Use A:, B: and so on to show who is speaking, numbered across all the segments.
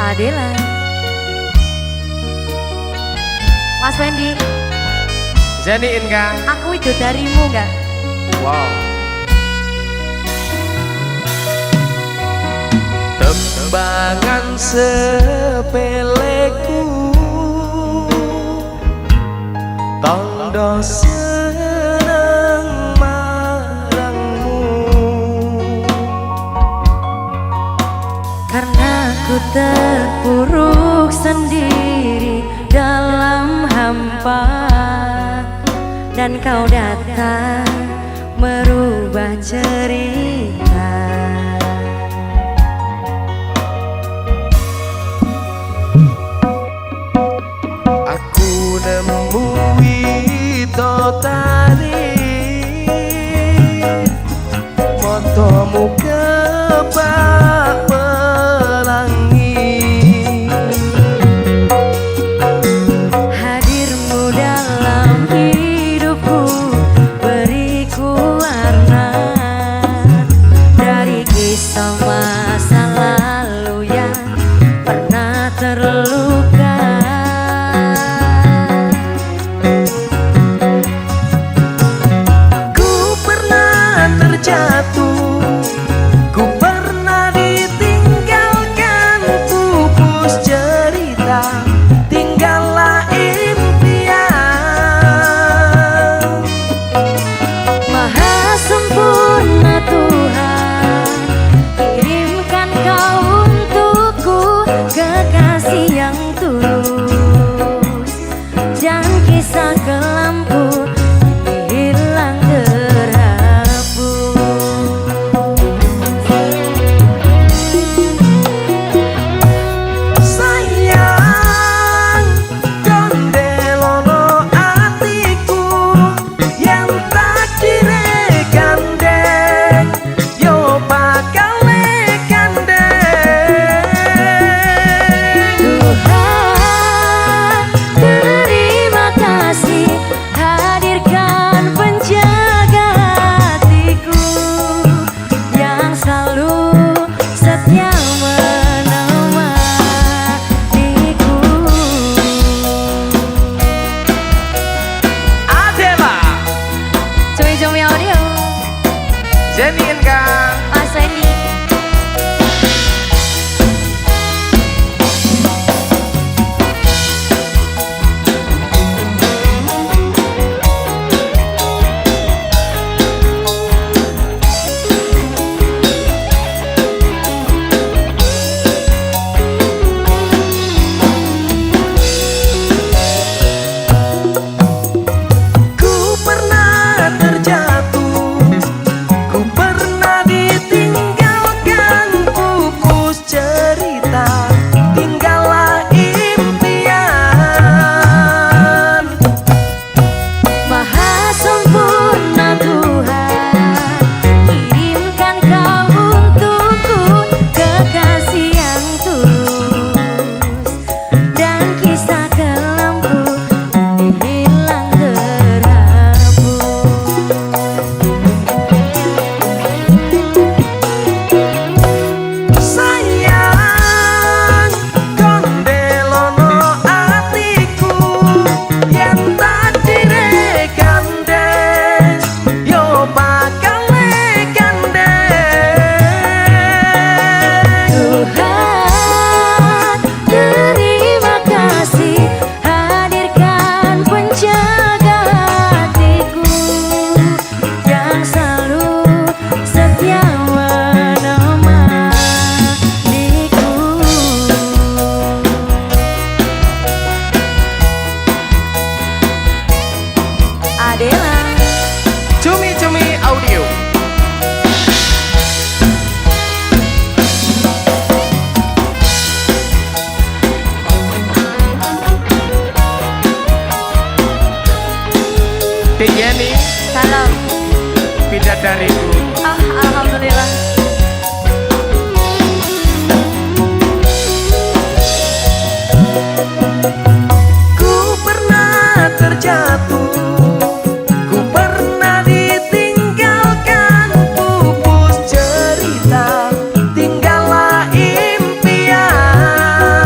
A: Adela, Mas Wendy,
B: Zeni Inka,
A: aku itu darimu enggak?
B: wow. Tembangan sepeleku, tondo seneng marangmu,
A: Karena ku terpuruk sendiri dalam hampa, dan kau datang merubah cerita.
B: aku nemui totali motomu kebak pelangi,
A: Hadirmu dalam hidupku beriku warna dari kisah masa lalu yang pernah terluka.
B: ku pernah terjatuh, ku pernah ditinggalkan, pupus cerita, tinggallah impian.
A: Maha sempurna Tuhan, kirimkan kau untukku kekasih yang tulus, dan kisah kelamku kini hilang terhapus.
B: Sayang, gondelono atiku yang tak direkandeng, yo bakal lekandeng.
A: Tuhan, terima kasih hadirkan penjaga hatiku yang selalu setia menemaniku.
B: Adela,
A: Cumi-cumi audio,
B: Zeni Inka,
A: Mas Wendy.
B: ku pernah terjatuh, ku pernah ditinggalkan, pupus cerita, tinggallah impian.
A: Maha sempurna Tuhan, kirimkan kau untukku kekasih yang tulus, dan kisah kelamku kini hilang terhapus.
B: Sayang, gondelono atiku yang tak direkandeng, yo bakal lekandeng.
A: Tuhan, terima kasih hadirkan penjaga hatiku yang selalu setia menemaniku. Adela,
B: Cumi-cumi audio. Yeni,
A: salam.
B: bidadariku.
A: Alhamdulillah.
B: Ku pernah terjatuh, ku pernah ditinggalkan, pupus cerita, tinggallah impian.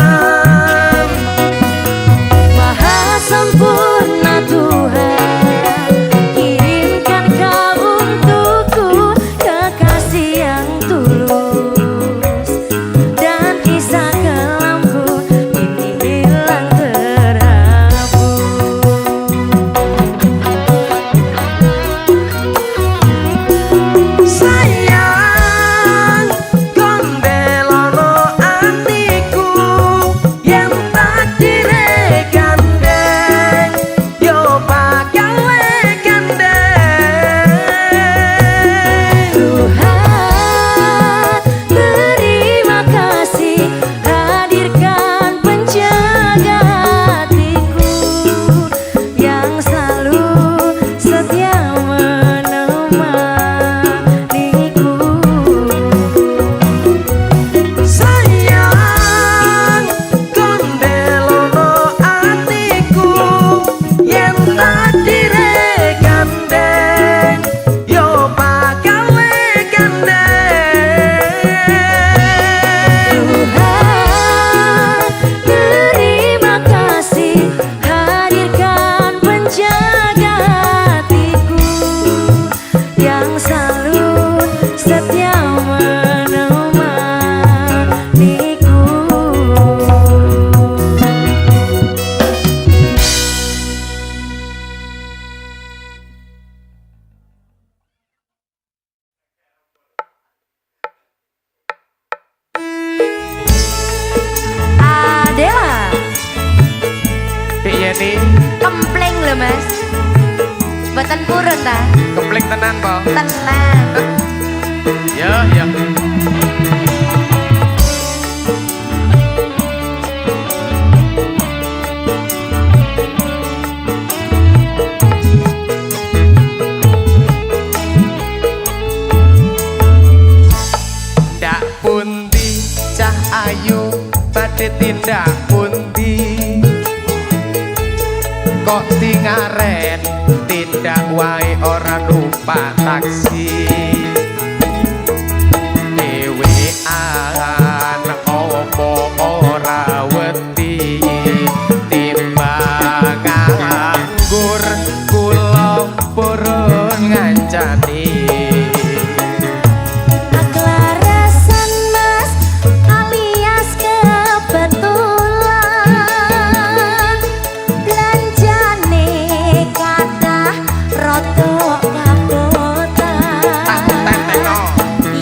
A: yang selalu setia menemaniku. Adela
B: Dek Yeni
A: kempleng lho mas, boten purun ta?
B: kempleng tenan po.
A: Tenang.
B: Ya ya. Ndak pundi cah ayu badhe tindak pundi kok tingaren tindak wae ora numpak taksi dhewean opo ora wedi timbang nganggur kula purun ngancani.
A: Kelarasan mas alias kebetulan, belanjane kathah rada kabotan.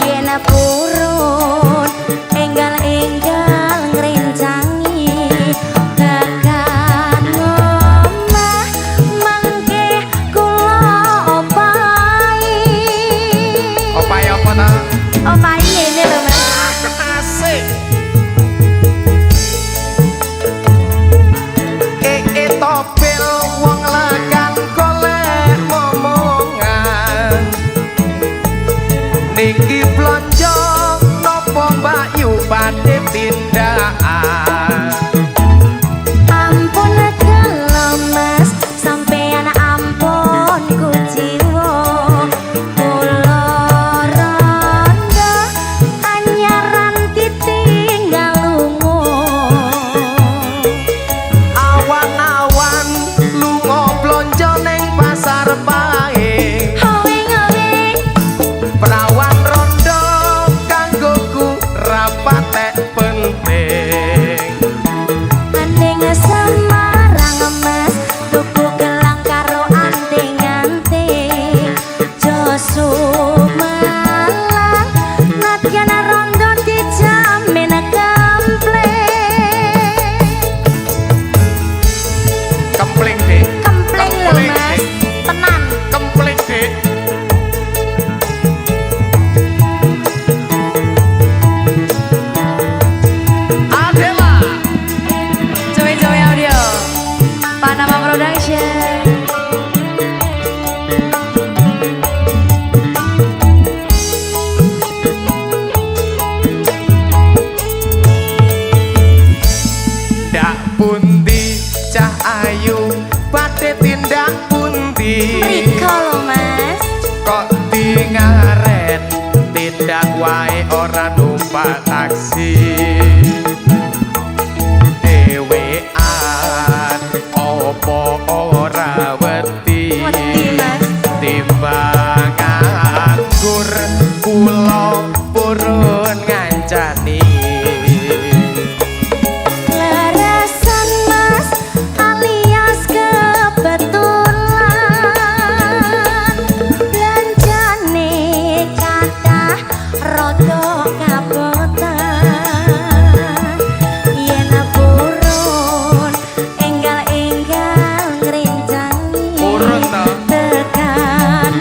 A: Yen purun enggal-enggal ngrencangi tekan omah mangke kula opahi.
B: Opahe apa ta?
A: Opahi ngene lho mas.
B: Asik. Topel wong lagan golek momongan niki blonjo nopo Mbak Yu badhe tindakan.
A: Ampun kalau mas sampean ampun kuciwa kula randa anyaran ditinggal lunga.
B: Awan-awan lunga blonjo ning pasar pae
A: Howing-howing
B: perawan rondo kanggoku rapatek penting.
A: andeng Semarang mas tuku gelang karo anting-anting Josu Malang nadyan rondo dijamin
B: Kempling dek,
A: kempleng lho
B: Kempleng,
A: mas,
B: Dek.
A: tenan.
B: kempling dek. Adela
A: Joy Audio Panama Production.
B: ndak pundi cah ayu badhe tindak pundi
A: Mriko lho mas,
B: kok tingaren tindak wae ora numpak taksi dhewean opo ora wedi
A: wedi mas.
B: timbang nganggur kula purun ngancani.
A: Kelarasan mas alias kebetulan, belanjane kathah rada kabotan. Yen purun enggal-enggal ngrencangi
B: Purun to?
A: tekan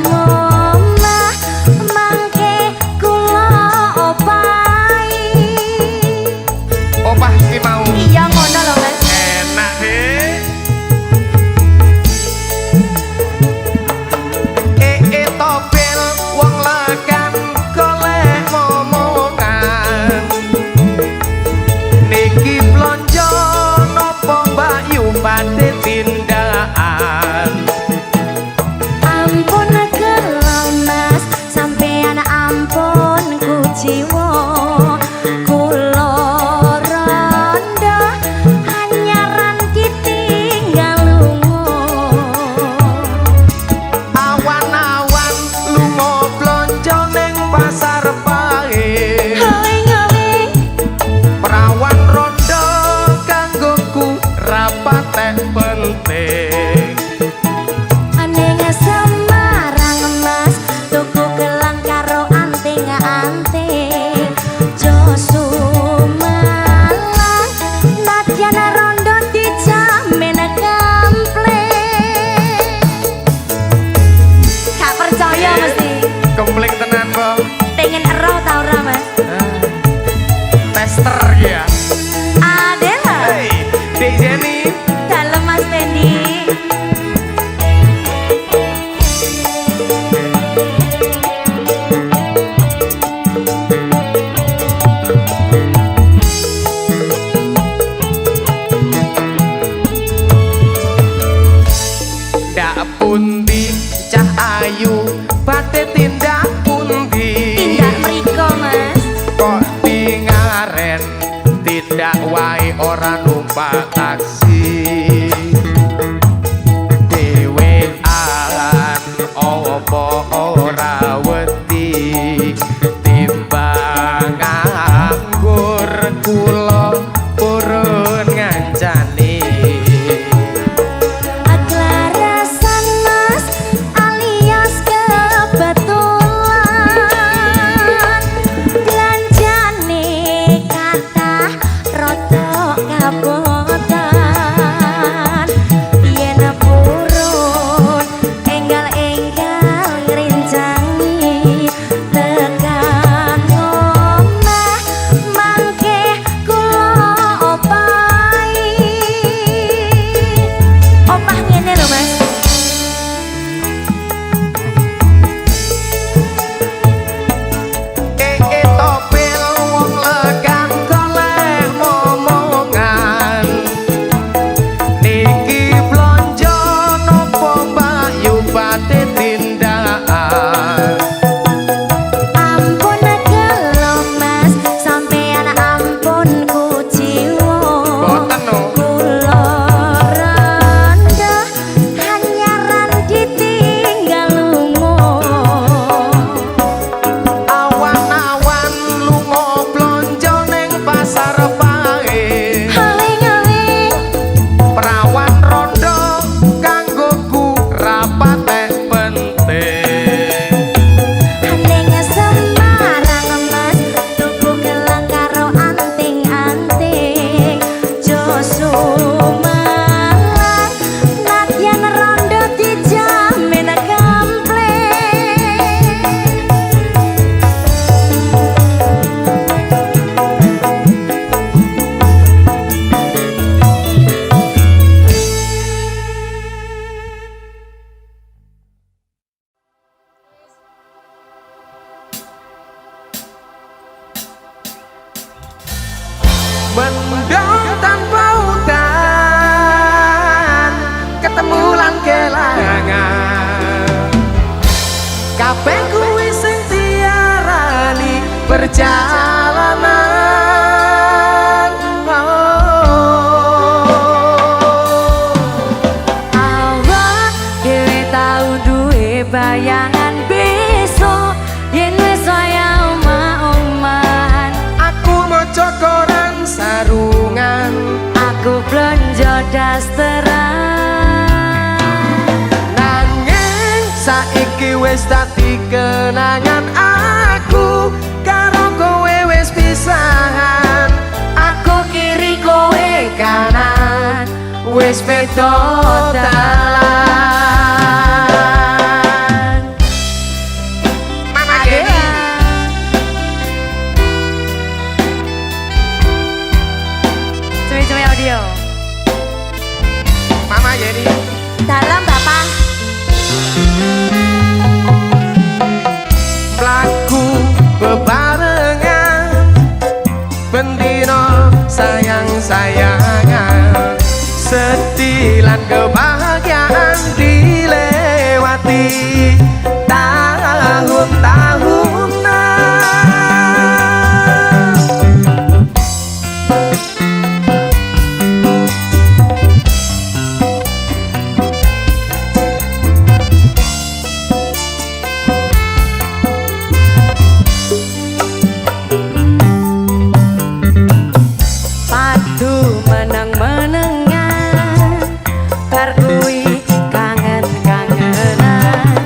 A: mesti.
B: Komplit tenan kok.
A: Pengen ero tau ora Mas?
B: Tester ya.
A: Adela.
B: Hey, Dek Jenny.
A: Dalem Mas Fendi.
B: Ndak pundi cah ayu badhe tindak pundi.
A: Tindak mriko Mas.
B: Kok dingaren tindak wae ora numpak taksi. Dewean opo ora wedi timbang nganggur kula purun ngancani.
A: Aklarasan Mas alias kebetulan belanjane kathah rada kabotan yen purun enggal-enggal ngrincangi tekan omah mangke kula opahi opah ngene lho Mas.
B: Topil wong legan golek momongan. Niki blonjo nopo Bayu badhe tindakan.
A: Ampun gelo Mas sampeyan ampun kuciwa.
B: Boten no.
A: Kula rendah hanyaran ditinggal lunga.
B: Awan-awan lunga blonjo ning pasar pae.
A: Aling-aling
B: Perawan rondo kanggoku rapate penting.
A: ning Semarang Mas tuku gelang karo anting-anting. Joso malang nadyan rondo dijamin kampleng.
B: Mendung tanpa udan, ketemu lan kelangan. Kabeh kuwi sing diarani perjalanan.
A: Awak dhewe tau duwe bayangan besok yen wis waya omah-omahan.
B: Aku maca koran sarungan,
A: Aku blonjo dasteran.
B: nanging saiki wis dadi kenangan. Aku karo kowe wis pisahan. Aku kiri kowe kanan, wis beda dalan. Mama Jenny,
A: Cuy-cuy audio.
B: Mama Jenny.
A: Dalam Bapak.
B: Mlaku bebarengan bendino sayang-sayangan, sedih lan kebahagiaan dilewati tahun-tahunan.
A: Padu meneng-menengan kar kuwi kangen-kangenan.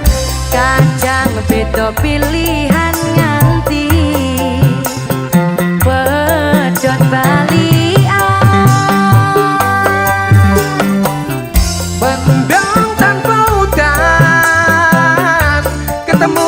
A: Kadang beda pilihan nganti pedhot balian.
B: Mendung tanpa udan, ketemu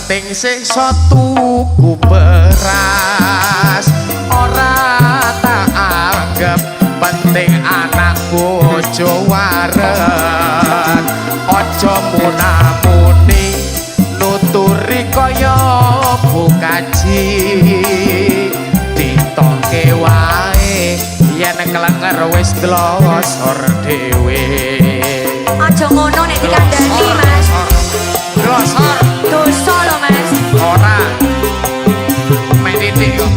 B: penting sisa tuku beras ora tak anggap penting anak bojo wareg aja munamuni nuturi kaya bukaji ditoke wae yen klenger wis glosor dhewe
A: Aja ngono nek dikandani Mas.
B: glosor
A: Dosa lho Mas.
B: ora meniti kok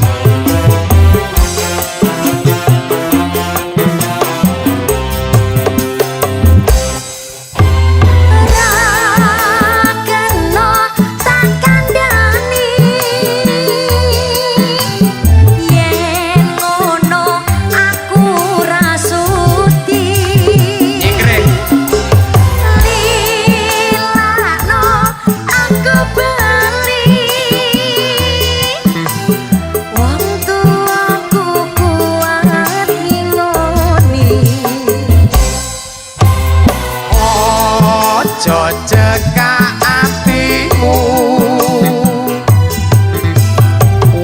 B: cekak atimu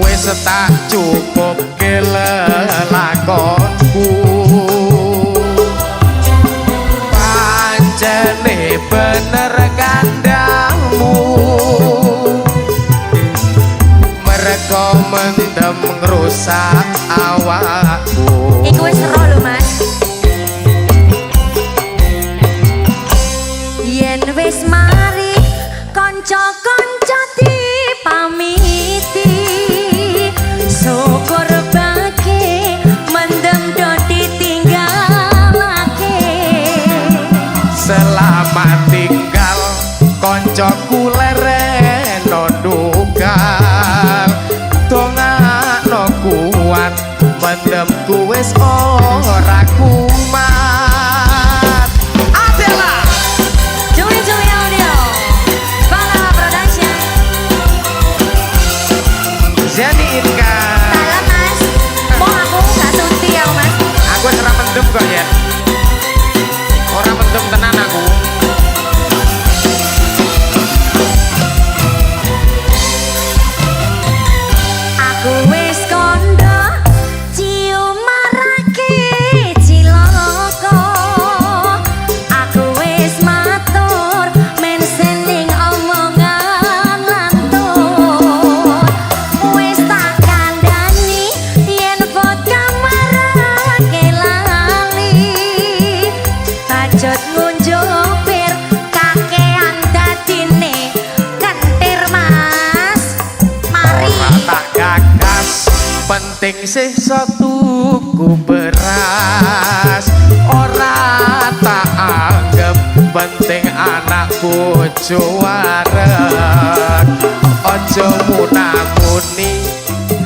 B: wis tak cukup kelelakonku pancene bener kandangmu mereka mendem ngrusak awakku
A: Iku wis ero lho Mas. Yen wis mari kanca-kanca dipamiti syukur bagi mendem do ditinggalake
B: selamat tinggal koncoku lereno ndugal dongakno kuat mendemku wis ora kumat adalah
A: Juli Audio Bangala Production
B: Zeni Inka
A: Salam Mas. Mau aku gak sunti ya Mas.
B: aku ora mendem kok ya ora mendem tenan aku
A: Aku wis kondo cium marake ciloko aku wis matur men sening omongan lantur wis tak kandhani yen vodka marake lali bajot ngunjuk pir kakean dadine kentir Mas mari
B: ora tak gagas penting sisa tuku beras ora tak anggap penting anak bojo wareg aja munamuni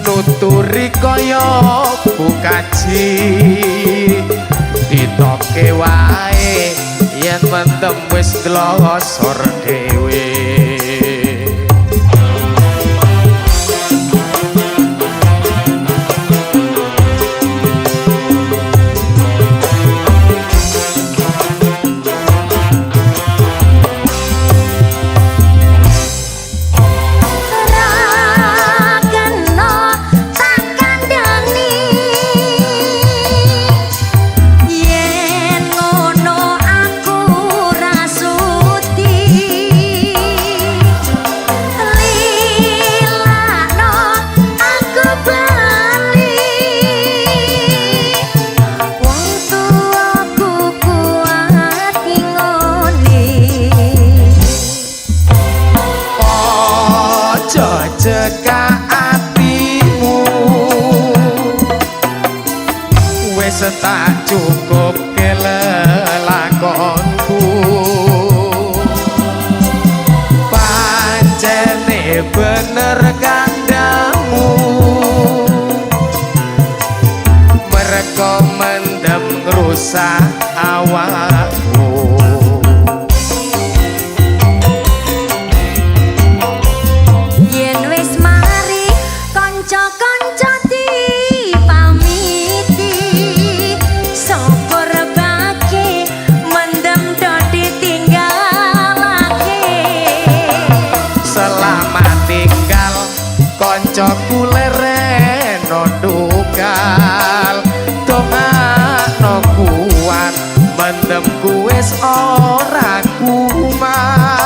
B: nuturi kaya bukaji ditoke wae yen mendem wis glosor dhewe
A: yen ngono aku rasuti
B: cekak atimu wis tak cukup kelelakonku pancene bener kandangmu mereka mendem ngrusak awakmu
A: Yen wis mari
B: Pendemku wis ora kumat.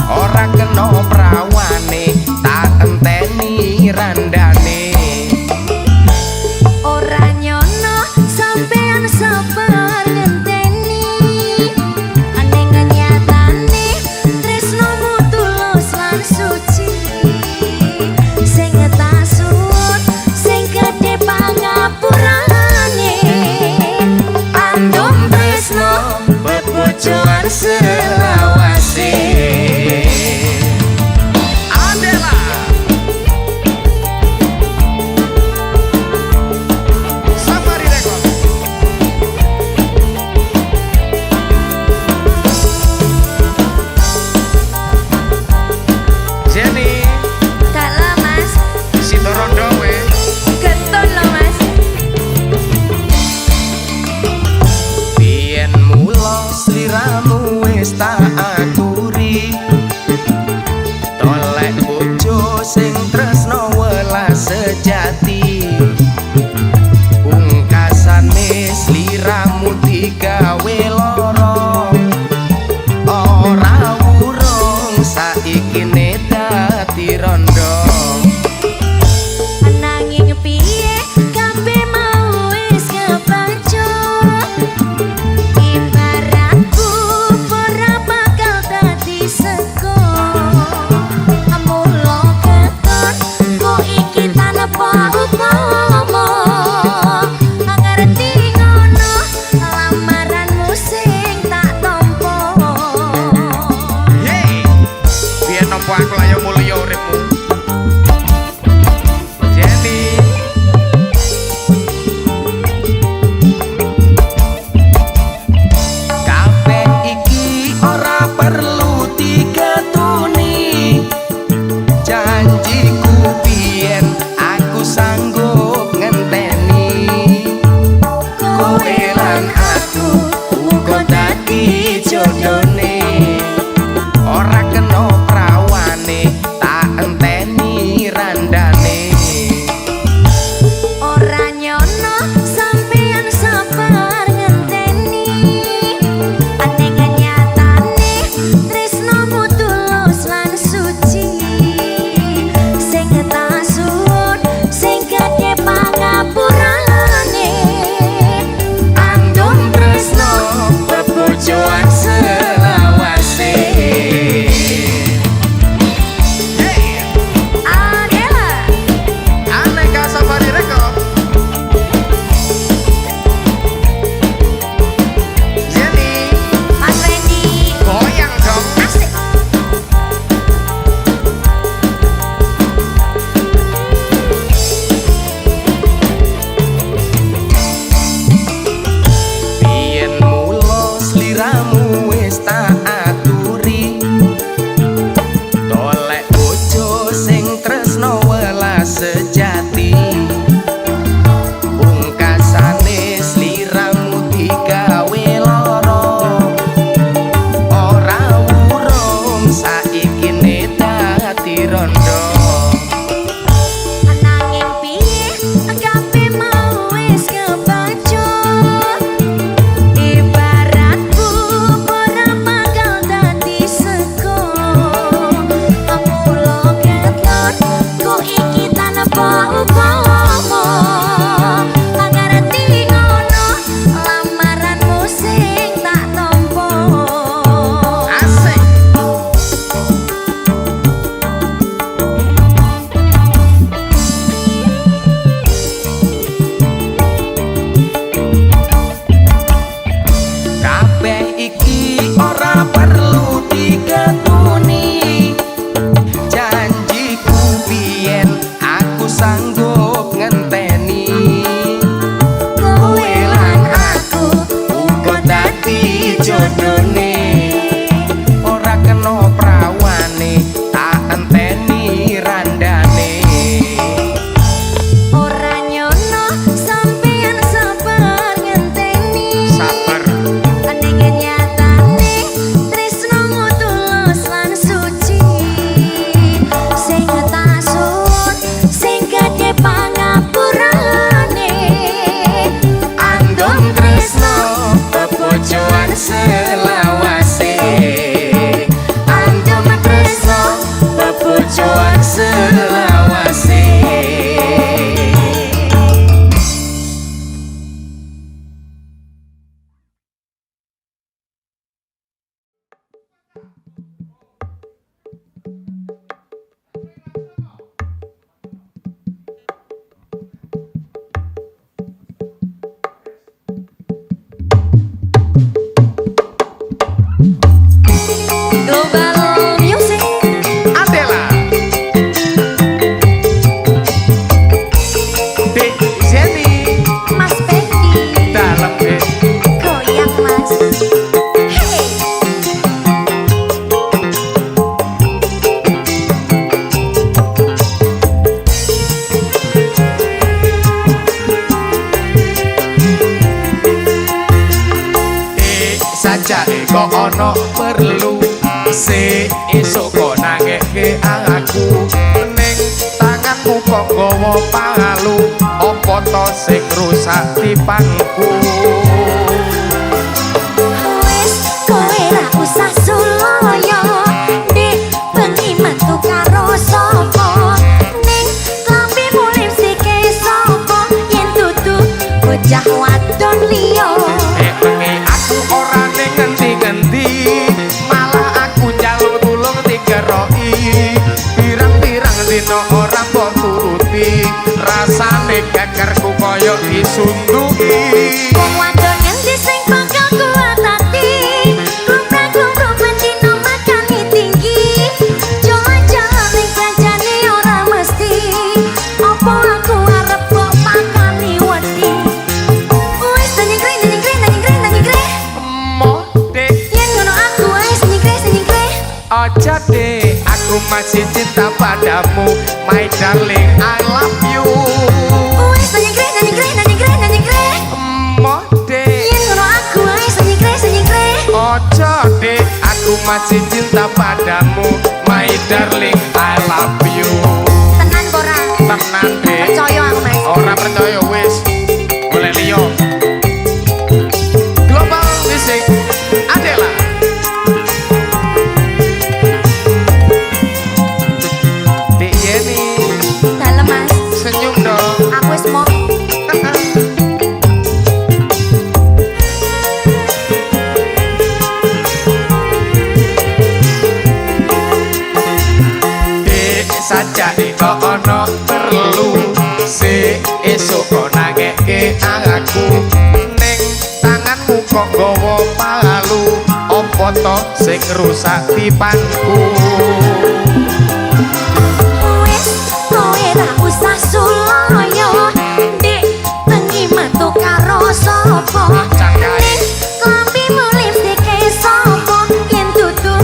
B: Ora kena prawane tak enteni randane.
A: Ora nyono sampean sabar ngenteni, aning nyatane tresnomu tulus lan suci. Sing tak suwun sing gedhe pangapurane, pandum tresno bebojoan selawase.
B: Tak aturi tolek bojo sing tresno welas sejati, pungkasane sliramu digawe lara, ora wurung saiki dadi randha.
A: Nanging piye kabeh mau wis kebaca,
B: aku layak mulya uripmu. Jenny kabeh iki ora perlu digetuni, janjiku biyen aku sanggup ngenteni, kowe lan aku uga dadi jodone. Ora kena prawane rondo.
A: Nanging piye kabeh mau wis kebaca. Ibaratku ora bakal dadi sego. Mula ketlon ku iki tanpa upama. Ngarti ono lamaranmu sing tak tampa.
B: Asik. Kabeh iki ora perlu diketuni. Janjiku biyen aku sanggup ngenteni. Kowe lan aku uga dadi jodone. Ora kena prawane tak enteni randane.
A: Ora nyono sampeyan sabar ngenteni.
B: Sabar.
A: Ning nyatane tresnomu tulus lan suci. Sing tasut sing gedhe pangapurane.
B: Andom tresno bebojoan selawase. Andom tresno bebojoan selawase.
A: Global Music
B: Adela Dek Zeni
A: Mas Bendi
B: dalam dek.
A: goyang Mas. Hey.
B: Saja kok ono perlu se esok kok nangeke aku ning tanganmu kok gawa palu opo to sing rusak tipangku.
A: Wes kowe ra usah suloyo. Dik bengi metu karo sapa. Ning klambimu lipstike sapa. Yen dudu bocah wadon liya.
B: Bengi aku ora ning ngendi-ngendi malah aku njaluk tulung digeroki. Pirang-pirang dina ora mbok turuti rasane gegerku koyo disunduki.
A: Wong wadon ngendi sing bakal kuat ati. Kumprang-kumprung bendino makani tinggi. Jalan-jalan ning kancane ora mesti. Apa aku arep kok makani wedi. Wis nyengkring nyengkring nyengkring nyengkring.
B: Mode
A: Yen ngono aku wis nyengkring.
B: aja deh aku masih cinta padamu my darling I love you.
A: Wis nyengkring nyengkring.
B: Mode
A: Yen ngono aku wis nyengkring.
B: aja deh aku masih cinta padamu my darling I love you.
A: Tenan ora?
B: Tenan deh
A: Percaya aku Mas.
B: ora percaya wis boleh liyo. Global Music Adela Dek Yeni
A: Dalem Mas.
B: senyum dong.
A: Aku wis mau.
B: Dek saja kok ono perlu se esok kok nangeke aku ning tanganmu kok gawa palu opo to sing rusak tipangku.
A: Wis kowe ra usah suloyo. Dik bengi metu karo sapa. Ning klambimu lipstike sapa. Yen dudu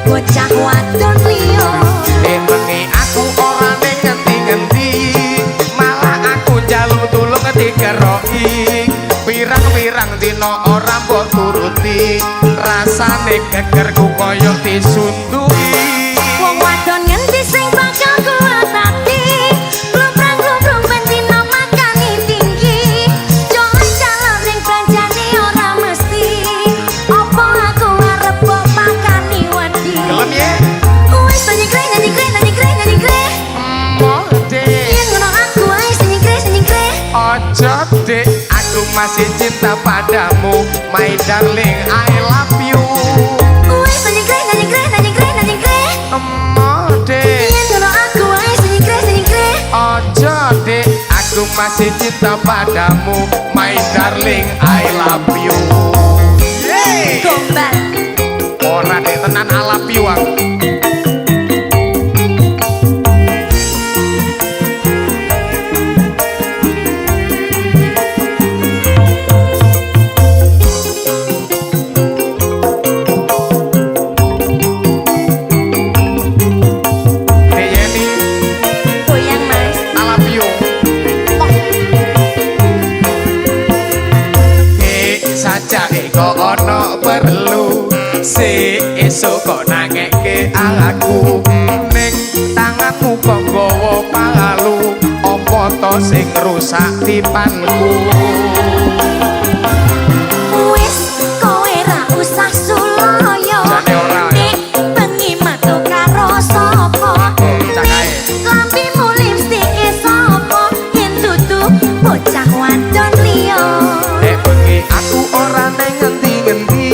A: bocah wadon liya.
B: Bengi aku ora ning ngendi-ngendi malah aku njaluk tulung digeroki. Pirang-pirang dina ora mbok turuti rasane gegerku koyo disunduki.
A: Wong wadon ngendi sing bakal
B: masih cinta padamu, my darling, I love you.
A: Wes nyengkre nyengkre
B: Mode
A: yen ngono aku wae nyengkre
B: ojo dek, aku masih cinta padamu, my darling, I love you. Yeay.
A: gombal
B: Ora dek tenan I love you aku.
A: goyang mas
B: I love you. Saja kok ono perlu si esok kok nangeke aku ning tanganmu kok nggawa palu apa to sing rusak tipanku.
A: wis kowe ra usah suloyo
B: Jane ora ya.
A: nek bengi metu karo sapa
B: Cakae.
A: lampimu lipstike sapa yen dudu bocah wadon liya
B: Nek bengi aku ora neng ngendi-ngendi,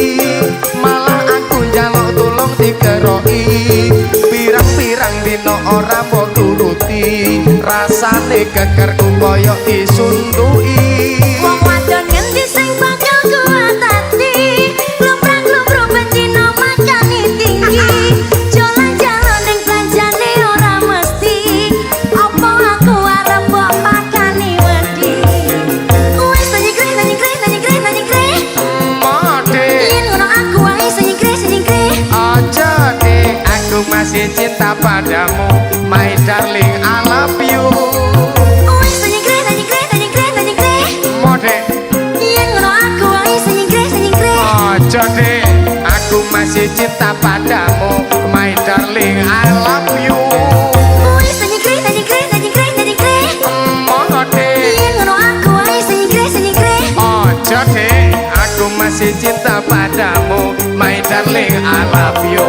B: malah aku njaluk tulung dikeroki. Pirang-pirang dina ora mbok turuti, rasane gegerku koyo disuntuki.
A: wong wadon ngendi sing bakal kuat ati lumrah-lumruh bendina makane tinggi jalan-jalan ning belanjane ora mesti apa aku arep mbok pakani wedi wis nyengkre
B: Mode
A: yen ngono aku wae nyengkre
B: aja deh, aku masih cinta padamu, my darling, I love you.
A: wis nyengkre
B: Mode
A: yen ngono aku wae nyengkre
B: aja deh, aku masih cinta padamu, my darling, I love you.
A: wis nyengkre
B: Mode
A: yen ngono aku wae nyengkre
B: aja deh, aku masih cinta padamu, my darling, I love you.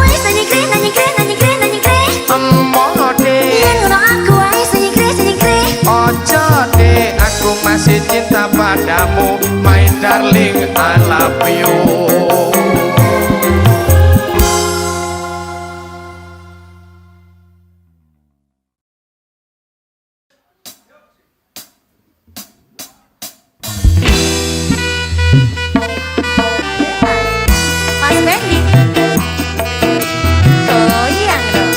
A: wis nyengkre
B: Mode
A: yen ngono aku wae nyengkre
B: ojo deh, aku masih cinta padamu, my darling, I love you.
A: Mas Bendi goyang dong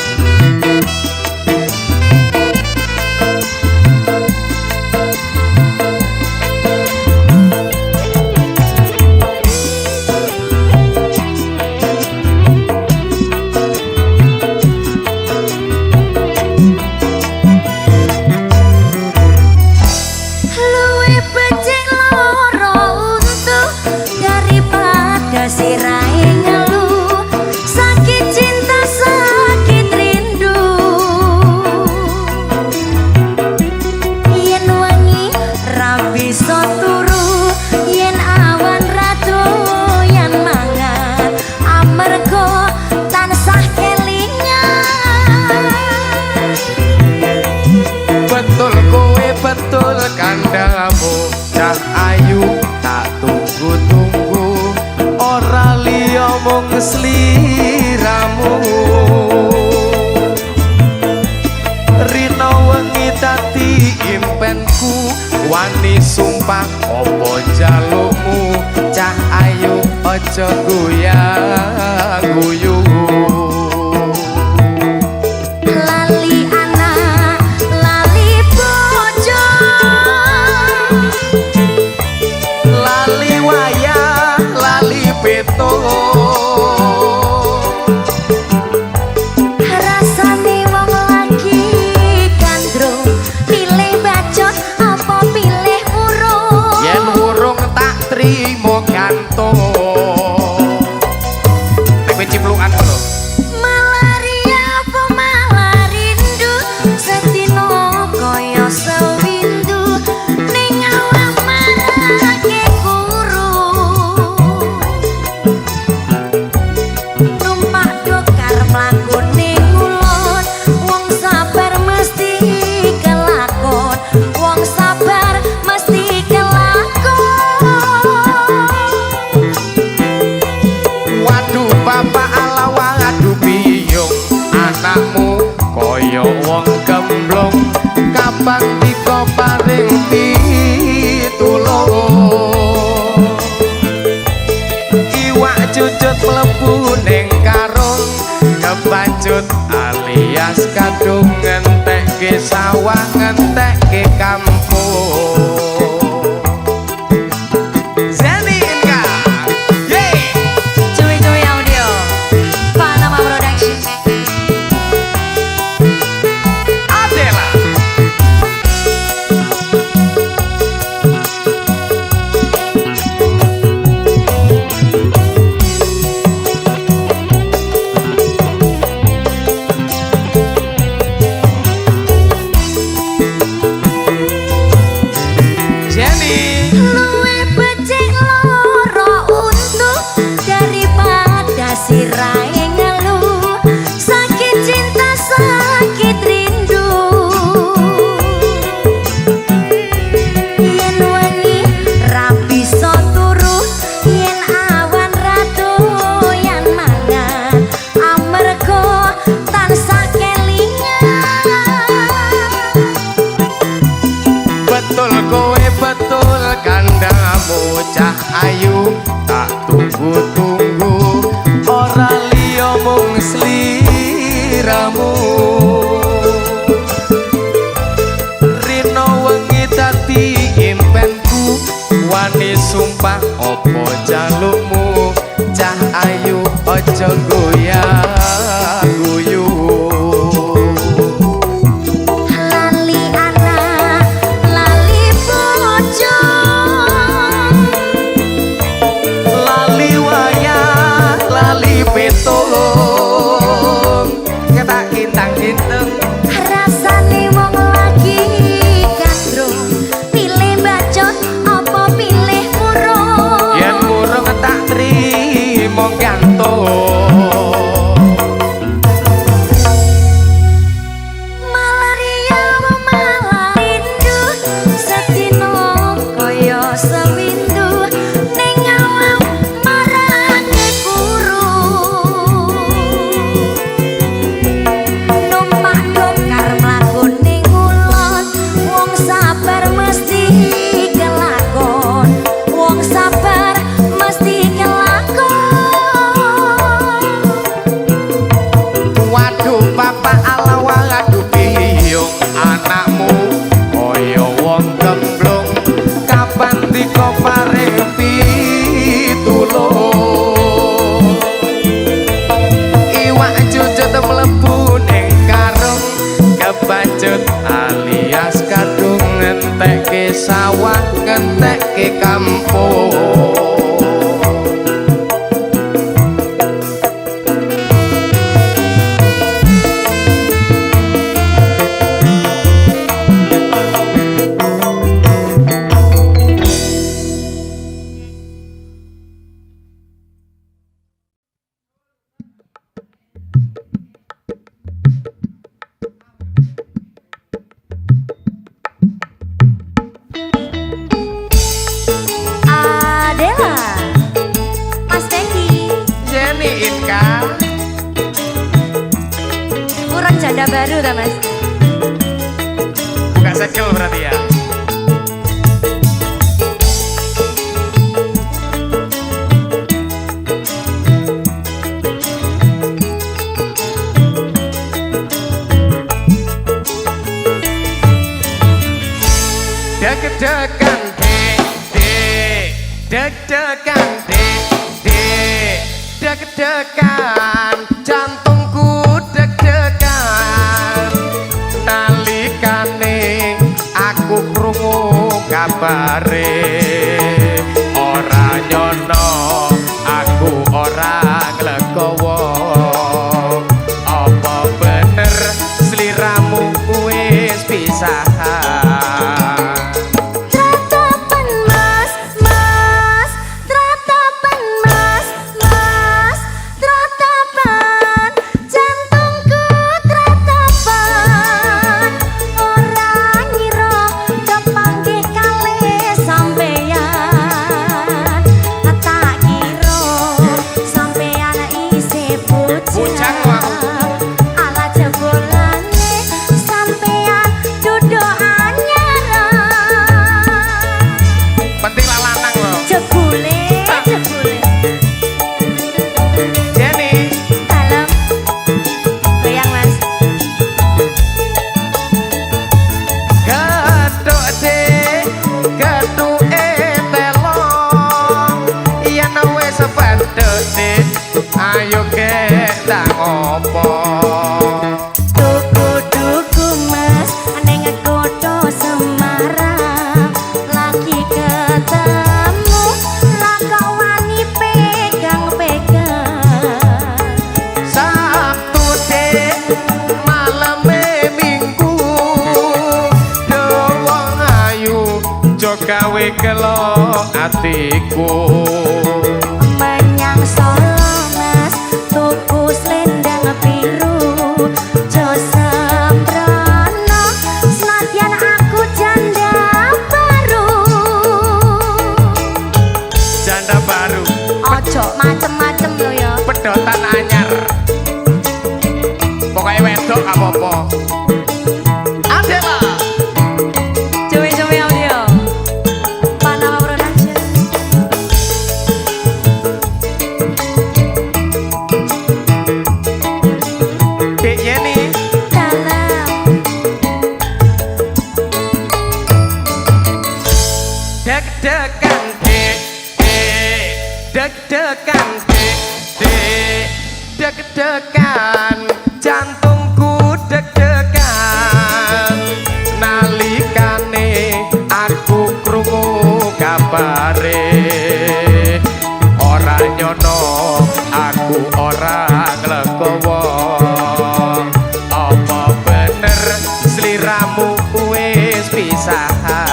A: luwe becik loro untuk daripada sirahe ngeluh sakit cinta sakit rindu yen wangi ra bisa turu yen awan ra doyan mangan amarga tansah kelingan
B: Betul kowe betul kandamu, cah ayu tak tunggu-tunggu, ora liya mung sliramu. Rina wengi dadi impenku, wani sumpah apa jalukmu, cah ayu aja guyu-guyu.
A: lali anak lali bojo
B: Lali wayah, lali beto.
A: rasane wong lagi gandrung pilih bacot apa pilih urung
B: Yen urung tak trimo gantung. Nek kowe ciplukan kebacut alias kadung ngentekke sawah ngentekke kampung. Zeni Inka, yeay.
A: Cuy-cuy audio, Panama Production.
B: Adela. Jenny.
A: Luwe becik loro untuk daripada sirai ngeluh. Sakit cinta sakit rindu. Yen wengi ra bisa turu, yen awan ra doyan mangan, amarga tansah kelingan.
B: Betul kowe betul kandamu cah ayu tak tunggu-tunggu ora liya mung sliramu. Rino wengi dadi impenku wani sumpah opo jalukmu cah ayu aja goyah guyu.
A: Lali anak, lali bojo,
B: Lali wayah, lali petung ketak kintang-kintung.
A: rasane wong lagi gandrung. Pilih bacot apa pilih murung?
B: Yen murung tak trimo gantung.
A: Malaria malah rindu, sedino kaya sewindu, ning alam marane guru. Numpak dokar mlaku ning ulon, wong sabar mesti kelakon, wong sabar mesti kelakon.
B: Waduh papa ala waduh piyung anakmu kaya wong gemblung kapan diko paring pitulung. Iwak cucut mlebu ning karung kebacut alias kadung ngentekke sawah ngentekke kampung.
A: Adela, Mas Fendi,
B: Jenny Inka.
A: kurang janda baru dah Mas.
B: Buka segel berarti ya. Deg-degan deg-degan deg-degan jantungku deg-degan nalikane aku krungu kabare ora nyono aku ora nglegowo apa bener sliramu wis pisahan.
A: Tratapan mas, mas, tratapan mas, mas, tratapan
B: gawe gelo atiku
A: menyang Solo Mas tuku selendang biru jo sembrono senadyan aku janda baru ojo macem-macem lo ya
B: pedotan anyar pokoknya wedok gak apa-apa Adela
A: cuwi-cuwi audio Panama Production
B: Dek Yeni
A: dalam
B: deg-degan dek deg-degan dek deg-degan jantungku deg-degan nalikane aku krungu kabare ora nyono aku ora nglegowo apa bener sliramu wis pisahan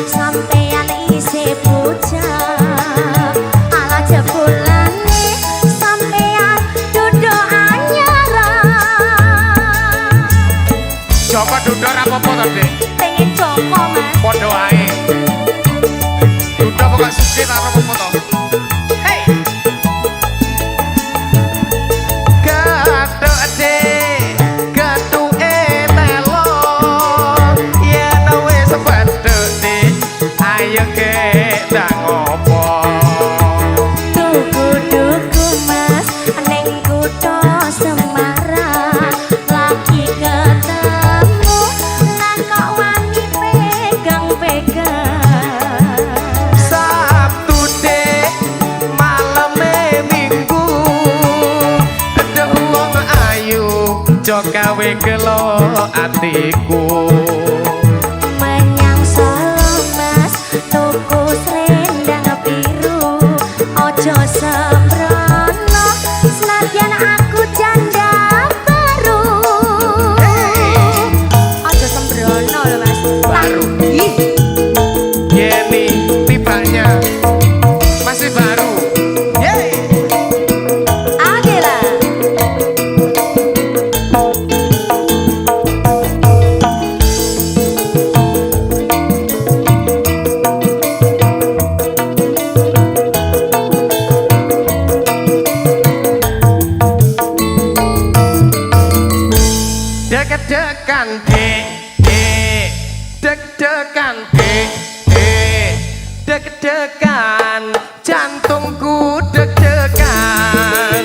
A: sampeyan isih bocah ala jebulane sampeyan duduk anyaran
B: Joko duduk apa-apa to, Dik?
A: pengen Joko Mas
B: Padha wae. Duduk kok sithik karo apa-apa to? Hei. Gathuk Dik, gathuke telo. Yen wis badhek Dik, ayo ke ndang opo.
A: tuku-tuku Mas ning kutha Semarang lagi ketemu lah kok wani pegang-pegang
B: Sabtu Dik, maleme Minggu. Dedek wong ayu, jo gawe gelo atiku.
A: menyang Solo Mas tuku selendang biru ojo sembrono senadyan aku janda baru ojo sembrono lho Mas
B: Baru.
A: Ih,
B: Yeni tibanya masih baru. Yeay.
A: Adela
B: Deg-degan Dik, Dik. Deg-degan Dik, Dik. Deg-degan jantungku deg-degan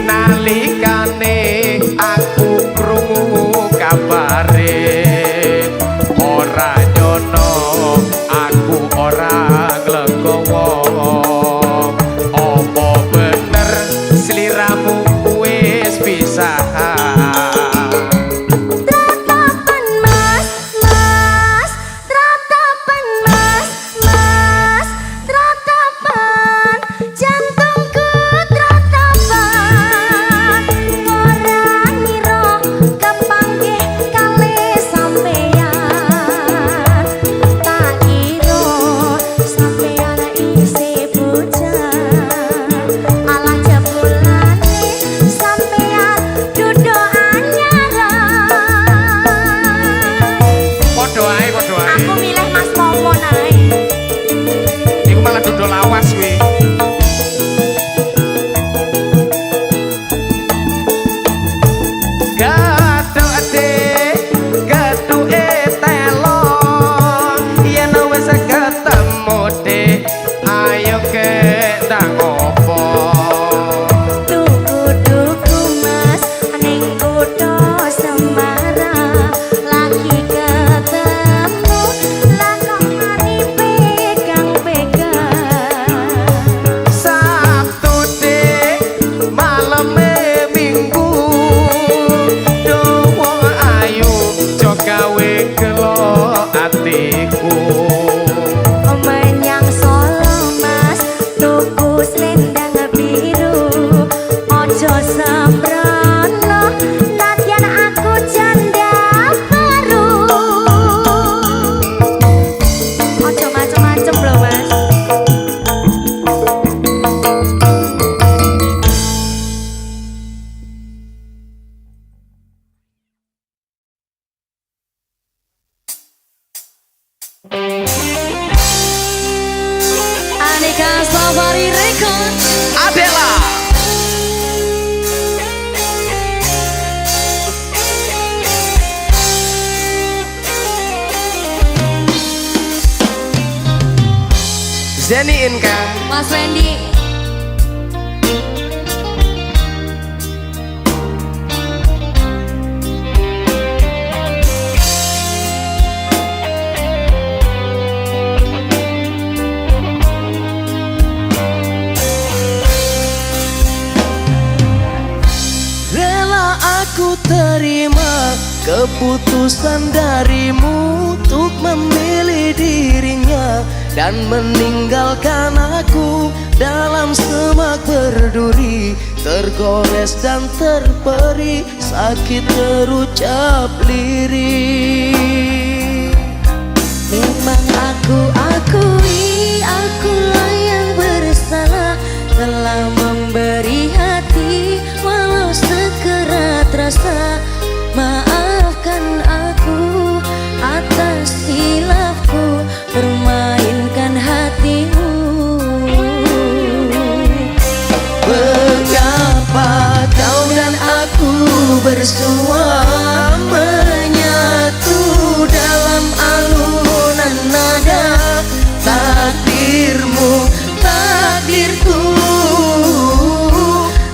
B: nalikane aku krungu kabare ora nyono aku ora nglegowo apa bener sliramu wis pisahan
A: Tratapan Mas, Mas, tratapan Mas, Mas, tratapan jantungku tratapan ora ngira kepanggih kali sampeyan tak kira sampeyan isih bocah ala jebulane sampeyan duduk anyaran
B: Padha wae, padha wae.
A: aku milih Mas Momon ae
B: Iku malah dodol lawas kuwi. Gathuk Dik, gathuke telo. Yen wis ketemu Dik, ayo ke ndang opo.
A: tuku-tuku Mas ning kutha Semarang lagi ketemu lah kok mari pegang-pegang
B: Sabtu Dik, maleme Minggu. Zeni Inka,
A: Mas Wendy.
C: Rela aku terima keputusan darimu untuk memilih dirinya dan meninggalkan aku dalam semak berduri, tergores dan terperi, sakit terucap lirik.
A: Memang aku akui, akulah yang bersalah, telah memberi hati walau sekerat rasa. Maafkan aku atas hilafku, permainkan hatimu.
C: Mengapa kau dan aku bersua menyatu dalam alunan nada? Takdirmu, takdirku,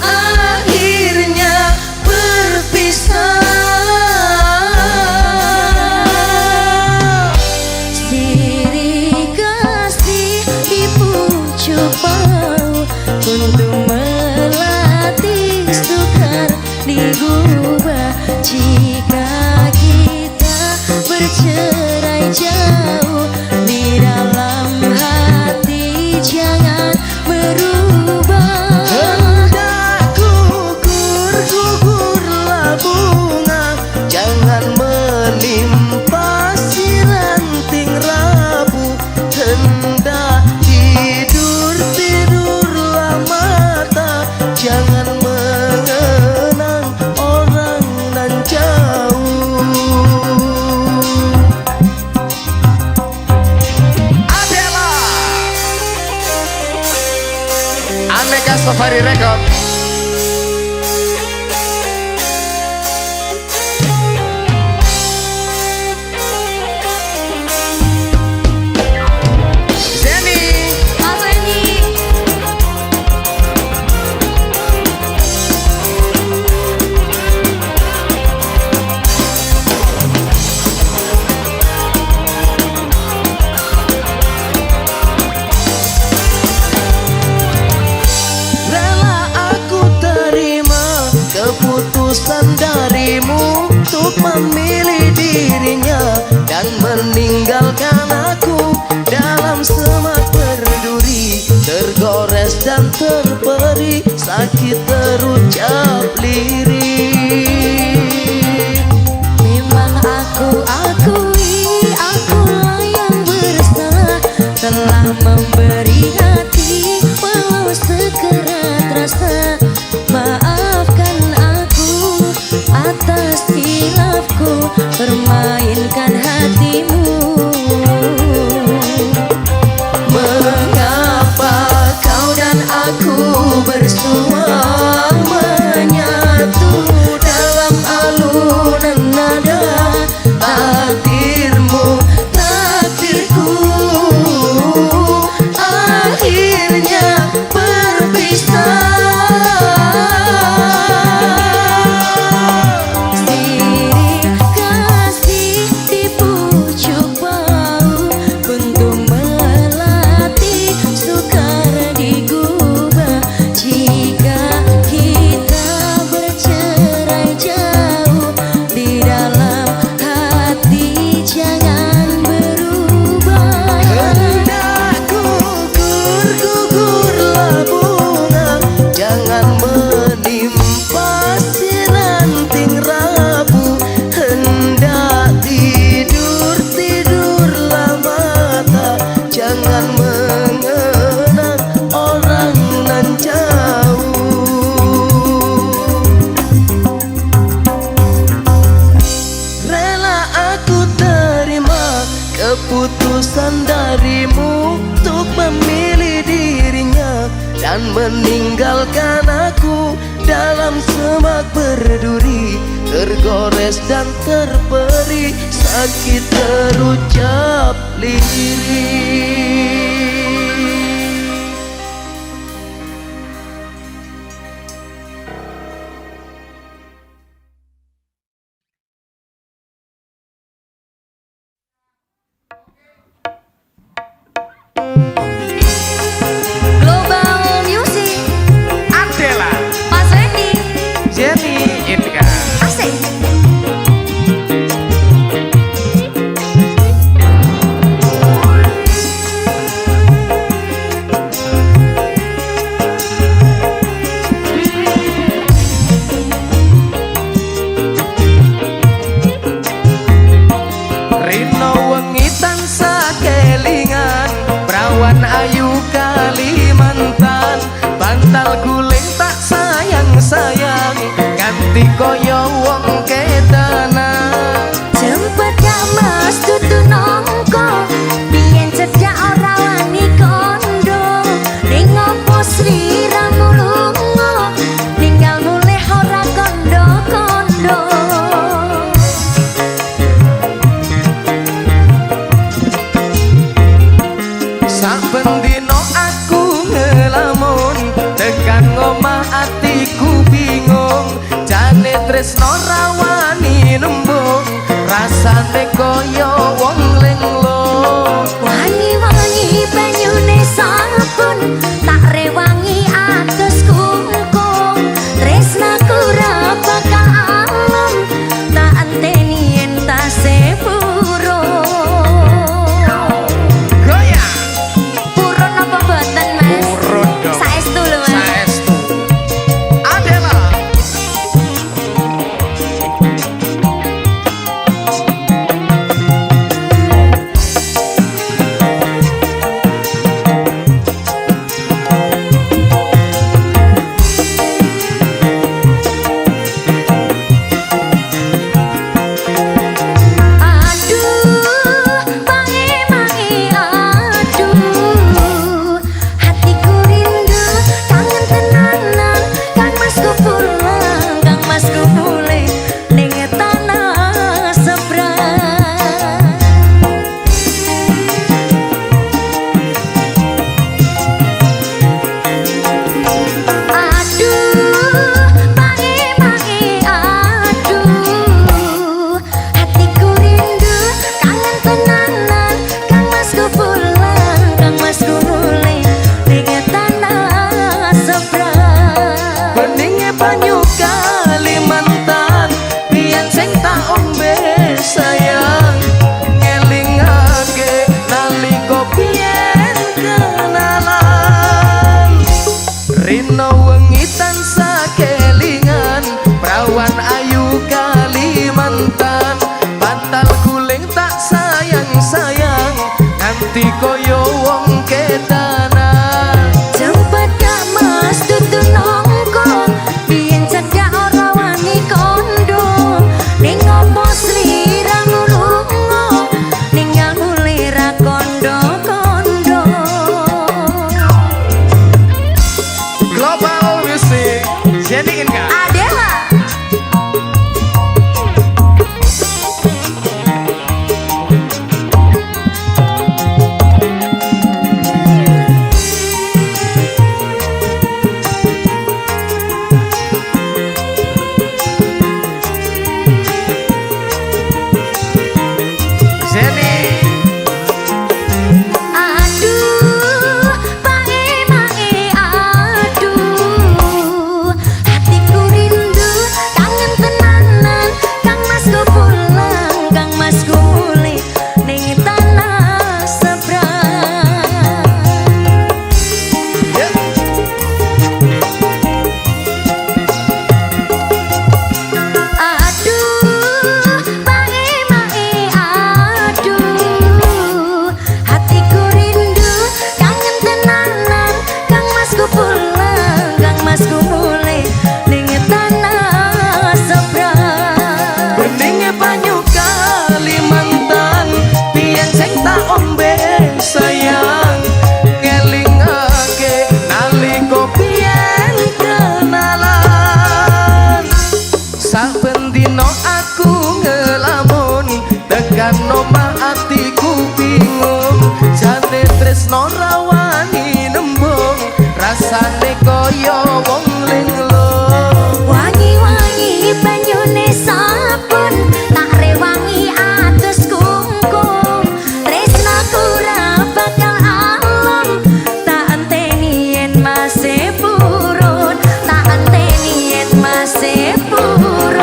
C: akhirnya berpisah.
A: Sirih kasih di pucuk bau untuk melatih sukar digubah. Jika kita bercerai jauh, di dalam hati jangan berubah.
C: Hendak gugur, gugurlah bunga, jangan menimpa si ranting rapuh. Hendak tidur, tidurlah mata, jangan mengenang orang nan jauh.
B: Adela, Aneka Safari Record. Zeni,
A: Mas Wendy.
C: Rela aku terima keputusan darimu untuk memilih dirinya dan meninggalkan aku dalam semak berduri, tergores dan terperi, sakit terucap lirik.
A: Memang aku akui, akulah yang bersalah, telah memberi hati walau sekerat rasa. Maafkan aku atas hilafku, permainkan hatimu.
C: Mengapa kau dan aku bersua menyatu dalam alunan nada? Takdirmu, takdirku, akhirnya berpisah.
A: Sirih kasih di pucuk bau untuk melatih sukar digubah. Jika kita bercerai jauh, di dalam hati jangan berubah.
C: Hendak gugur, gugurlah bunga, jangan menimpa si ranting rapuh. Hendak tidur, tidurlah mata, jangan mengenang orang nan jauh. Rela aku terima keputusan darimu untuk memilih dirinya dan meninggalkan aku dalam semak berduri, tergores dan terperi, sakit terucap lirik. tresno rawani nembung rasane kaya wong linglung
A: Wangi-wangi banyune sabun tak rewangi atus kungkung tresnaku ra bakal alem tak anteni yen tasih burung
B: Goyang
A: purun apa boten Mas
B: urut dong
A: saestu lho Mas
B: saestu Adela
A: Aduh, mange-mange aduh hatiku rindu kangen tenanan Kang Masku pulang Kang Masku mulai ning tanah seberang Aduh, mange-mange aduh hatiku rindu kangen tenanan Kang Masku pulang Kang Masku mulai ning tanah seberang
C: beninge banyu Kalimantan biyen sing tak ombe sayang ngelingake nalika biyen kenalan Rino wengi tansah kelingan prawan ayu Kalimantan bantal guling tak sayang-sayang nganti koyo wong kedanan
A: Jemput Kak Mas dudu nongko biyen cedak ora wangi kondo ning opo sliramu lunga ninggal mulira kondo-kondo
B: Global Music Jenny Inka
A: Adela
B: Jenny
A: Aduh, mange-mange aduh hatiku rindu kangen tenanan Kang Masku pulang Kang Masku mulai ning tanah seberang
B: yeah.
A: Aduh, mange-mange aduh hatiku rindu kangen tenanan Kang Masku pulang Kang Masku mulai ning tanah seberang
C: beninge banyu Kalimantan biyen sing tak ombe sayang ngelingake nalika biyen kenalan saben dina aku ngelamun tekan omah atiku bingung jane tresno rawani nembung rasane kaya wong linglung
A: Wangi-wangi banyune sabun tak rewangi atus kungkung tresnaku ra bakal alem tak anteni yen masih purun tak anteni yen masih purun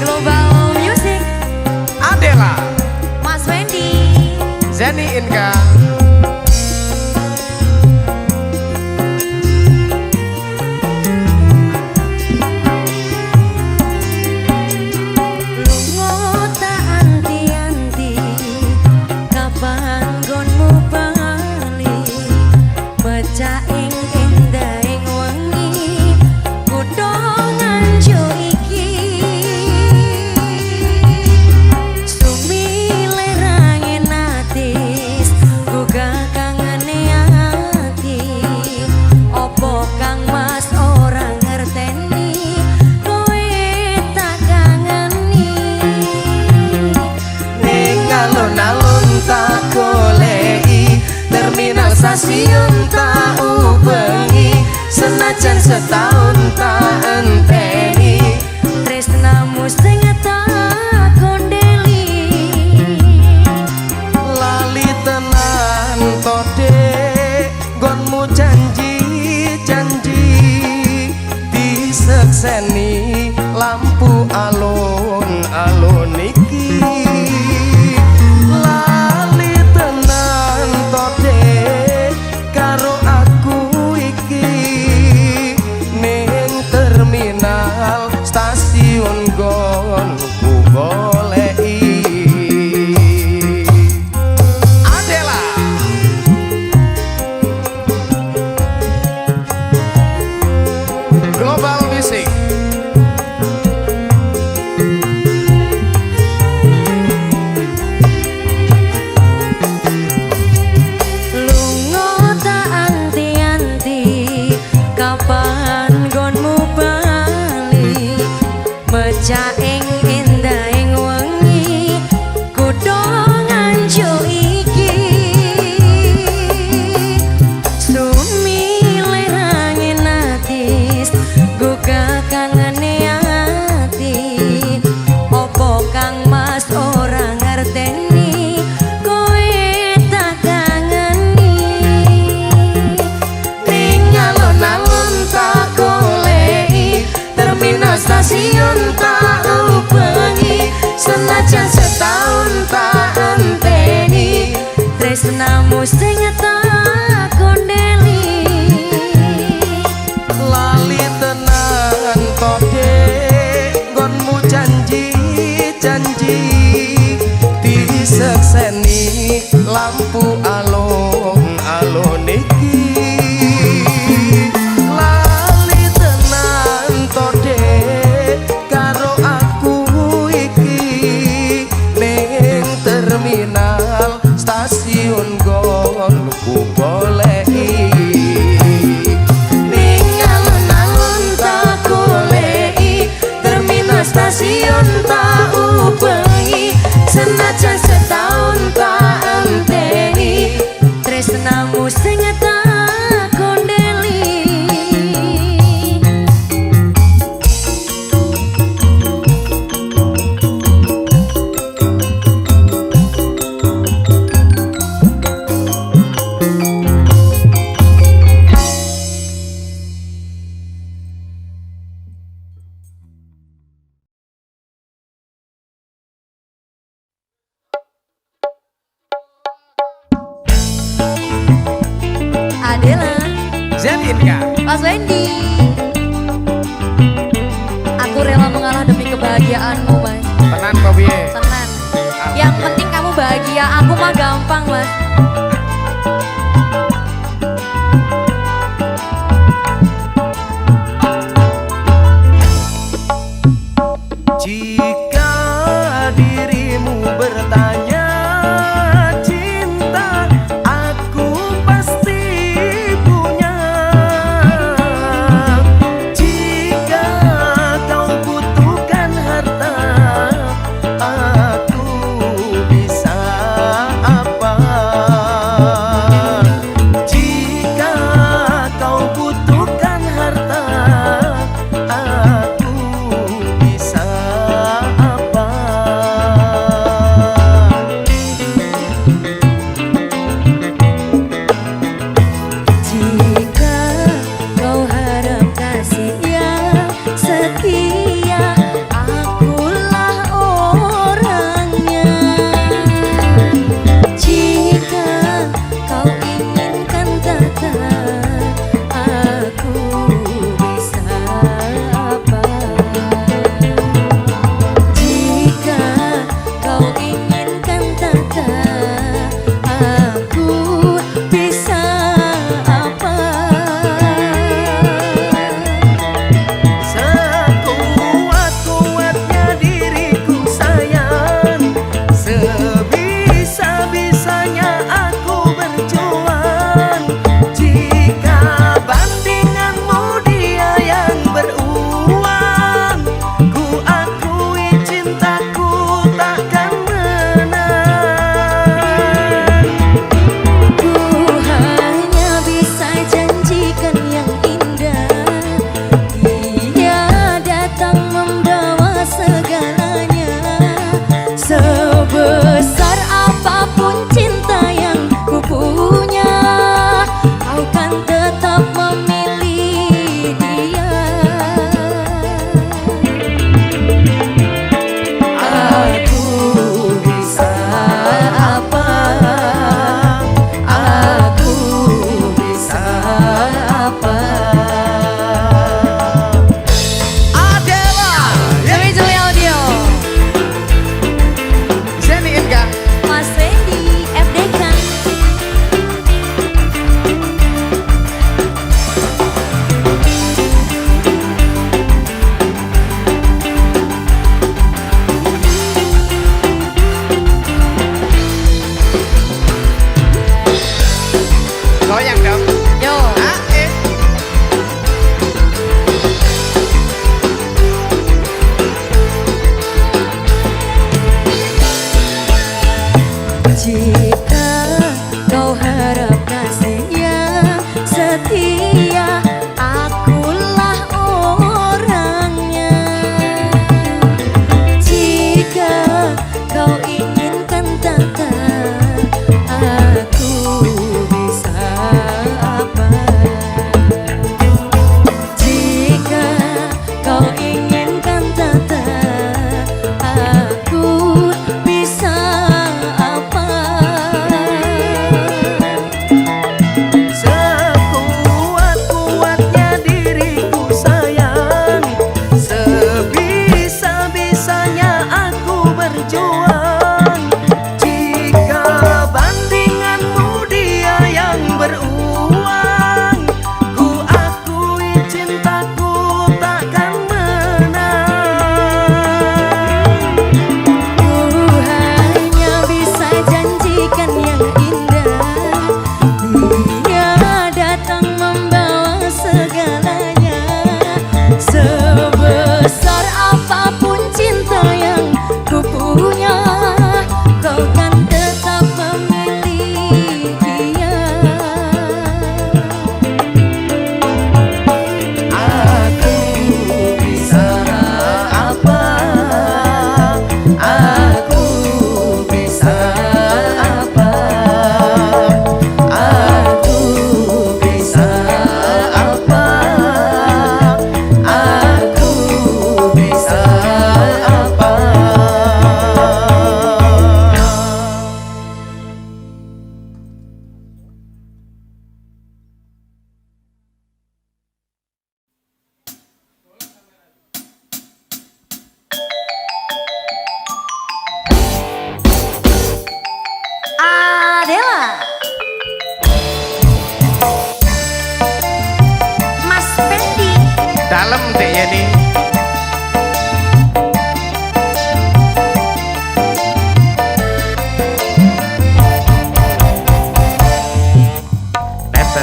A: Global Music
B: Adela
A: Mas Wendy
B: Jenny Inka
A: lunga tak anti-anti kapan nggonmu bali becak ing endahing wengi kutho nganjo iki sumile rangen atis
C: senajan setahun tak enteni
A: tresnamu sing tak kondeli
C: lali tenan to dek gonmu janji-janji disekseni lampu alun-alun iki lali tenan to dek karo aku iki ning terminal stasiun gonku goleki
B: Adela Global Music
A: lunga tak anti-anti kapan gonmu bali mecah ing endahing wengi kudu nganjo iki sumile angin atis gugah kangane ati opo kang mas ora ngerteni kowe tak kangeni
C: ning alun-alun tak goleki terminal stasiun tak ubengi senajan setahun tak enteni
A: tresnamu sing tak kondeli
C: lali tenan to dek gonmu janji-janji disekseni lampu alun-alun iki lali tenan to dek karo aku iki ning terminal stasiun gonku goleki ning alun-alun tak goleki terminal stasiun tak ubengi senajan setahun tak enteni
A: tresnamu sing tak kondeli Adela
B: Zelinka
A: Mas Wendy aku rela mengalah demi kebahagiaanmu mas
B: tenan kok piye
A: tenan yang penting kamu bahagia aku mah gampang mas
C: jika dirimu bertanya cinta aku pasti punya jika kau butuhkan harta aku bisa apa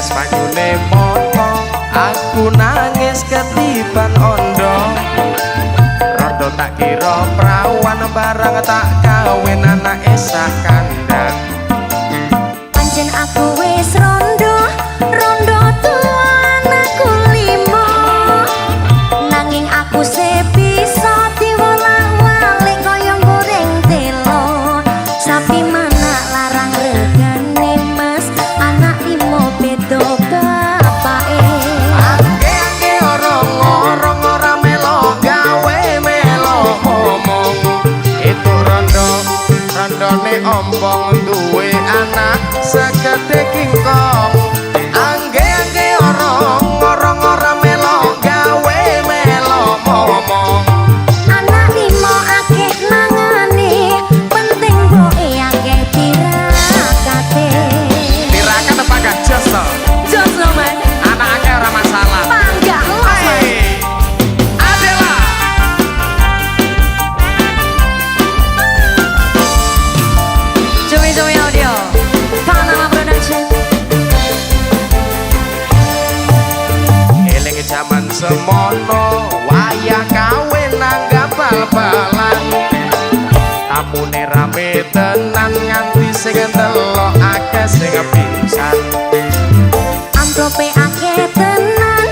B: wis banyune moto aku nangis ketiban ondo rondo tak kira prawan barang tak kawin anake sak kandang
A: pancen aku wis rondo rondo tuwa anakku limo nanging aku se bisa diwolak-walik kaya goreng telo sapi mana larang regane mas anak limo beda bapake
B: angge orang ora melo gawe melo ngomong itu rondone ompong duwe anak segede kingkong angge orang ora melo gawe melo ngomong
A: anak limo akeh nangane penting boke akeh tirakate
B: tirakat apa gak jos to
A: jos lo mas
B: anaknya ora masalah
A: panggah los mas
B: hey Adela
A: Cumi audio Panama Production
B: eling jaman semono wayah kawin nanggap bal-balan tamune rame tenan nganti sing delok akeh sing pingsan
A: amplope akeh tenan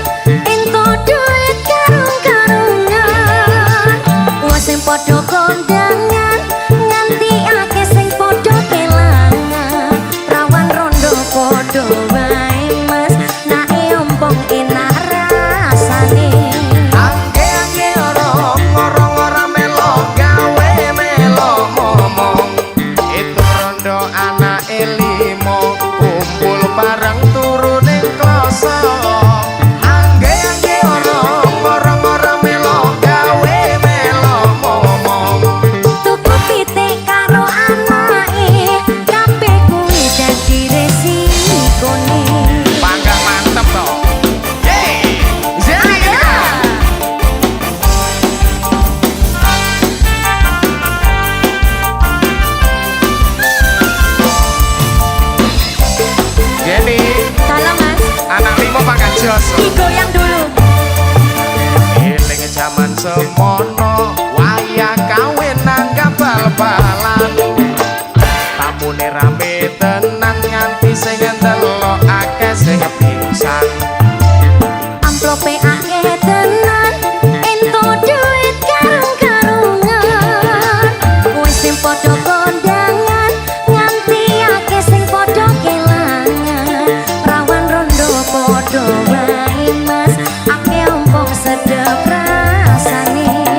A: ento duit karung-karungan wong sing padha kondangan nganti akeh sing padha kelangan rawan rondo padha wae mas nae ompong enak rasane
B: angge orang ora melo gawe melo ngomong itu rondo anak limo kumpul bareng turune kloso angge orang ora melo gawe melo ngomong
A: tuku pitik karo anake kabeh kuwi dadi resikone
B: panggang mantep to yeay jadi Jenny
A: salam mas
B: anak limo panggang jos
A: digoyang dulu
B: eling jaman semono wayah kawin nanggap bal-balan tamune rame tenan nganti sing delok akeh sing pingsan
A: amplope akeh tenan ento duit karung-karungan wis sing padha kondangan nganti akeh sing padha kelangan rawan rondo padha wae mas akeh ompong sedep rasane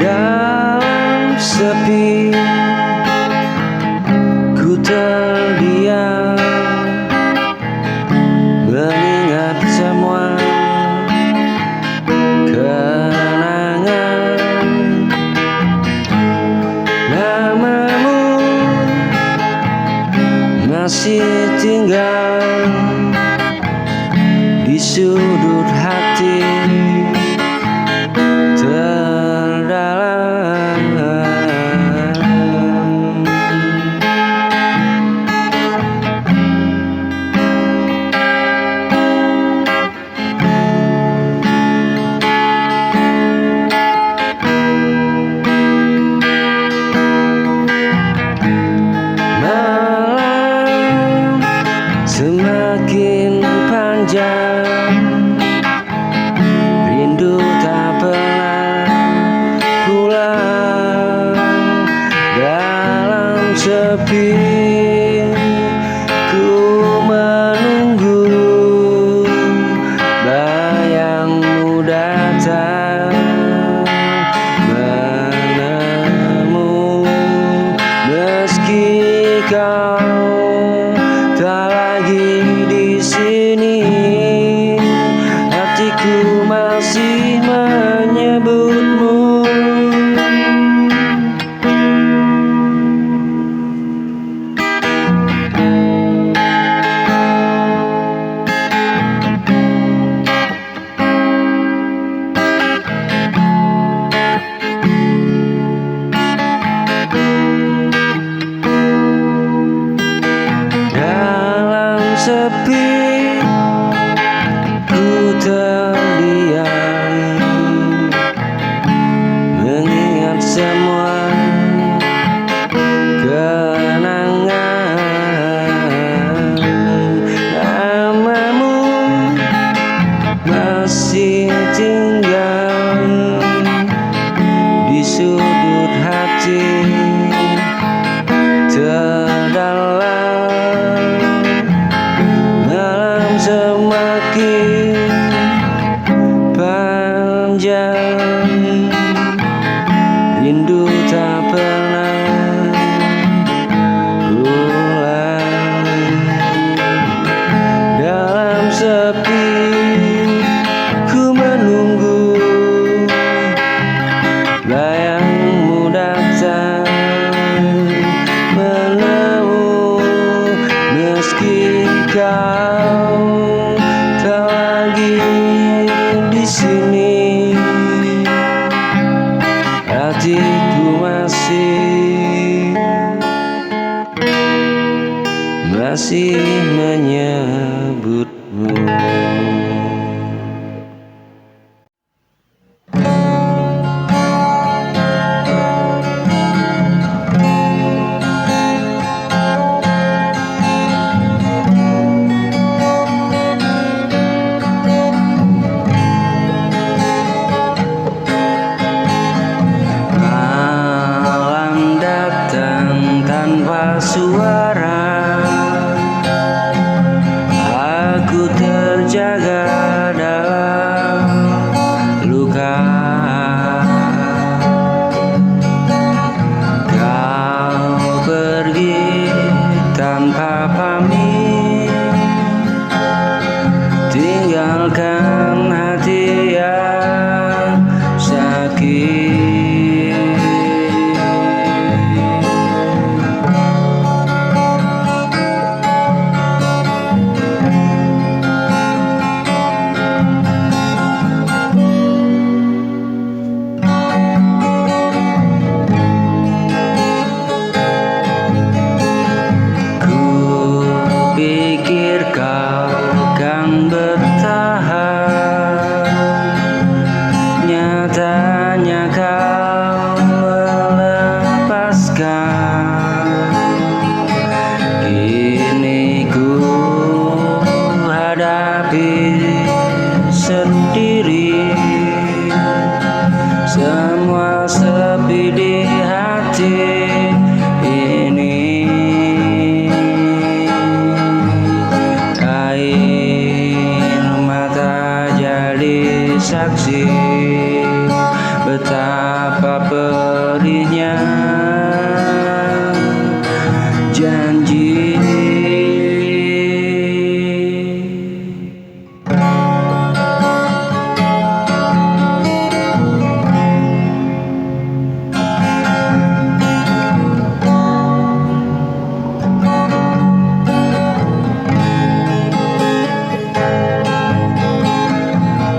D: dalam sepi ku terdiam mengingat semua kenangan. Namamu masih tinggal di sudut hati terdalam. Malam semakin panjang, rindu tak pernah pulang. Dalam sepi ku menunggu bayangmu datang menemu. Meski kau tak lagi di sini, hatiku masih menyebutmu. Dalam sepi ku terdiam mengingat semua kenangan. Namamu masih tinggal di sudut hati terdalam. Malam semakin panjang, rindu tak pernah pulang. Dalam sepi ku menunggu bayangmu datang menemu. Meski kau tak lagi di sini, hatiku masih menyebutmu. Malam datang tanpa suara, aku terjaga dalam luka. Kau pergi tanpa pamit, tinggalkan hati yang sakit. Pikir kau kan bertahan, nyatanya kau melepaskan. Kini ku hadapi sendiri semua sepi di hati ini. Air mata jadi saksi betapa perihnya janji.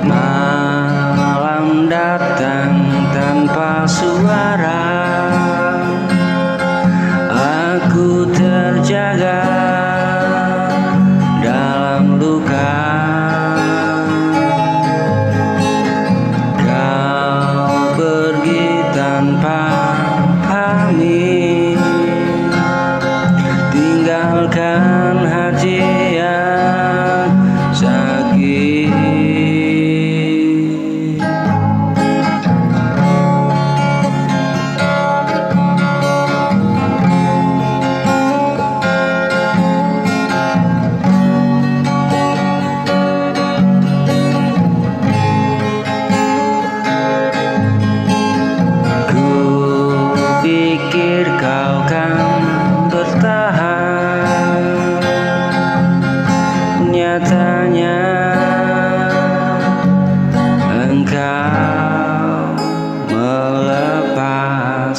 D: Malam datang tanpa suara, aku terjaga dalam luka. Kau pergi tanpa pamit, tinggalkan hati yang sakit. Pikir kau kan bertahan, nyatanya engkau melepaskan.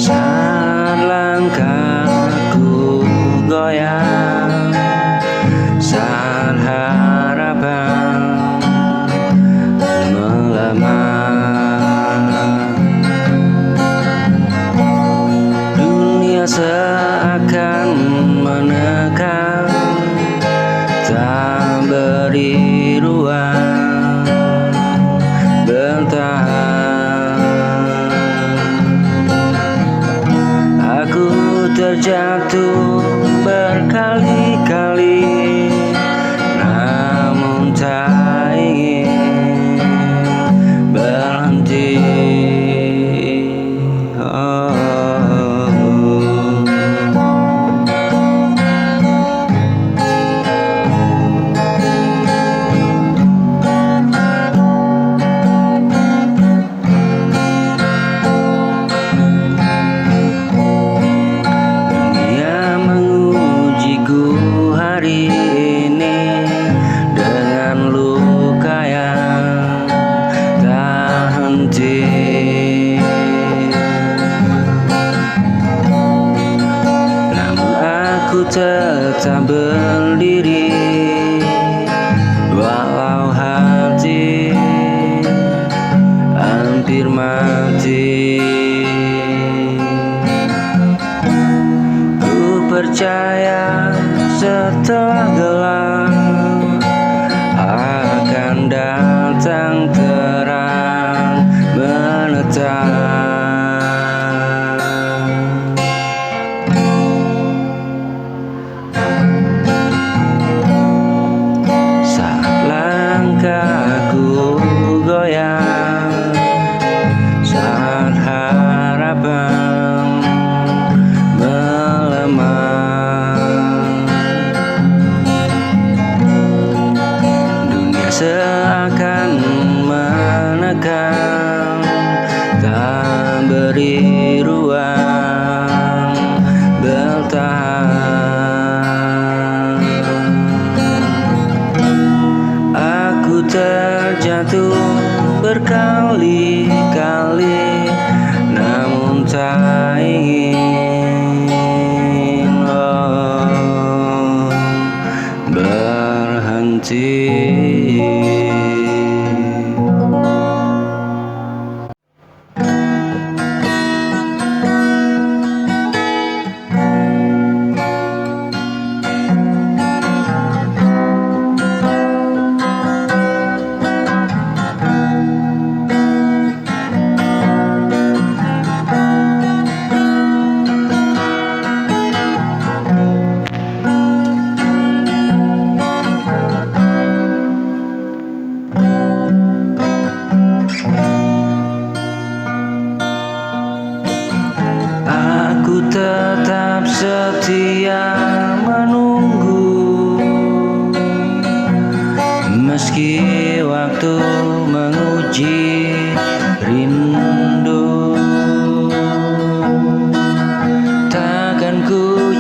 D: Saat langkahku goyang, saat harapan melemah, dunia seakan menekan, tak beri ruang bertahan. Aku terjatuh berkali-kali, namun tak ingin berhenti. Dunia mengujiku hari ini dengan luka yang tak henti. Namun aku tetap berdiri, walau hati hampir mati. Ku percaya setelah gelap akan datang terang menetap. Saat langkahku goyang, saat harapan melemah,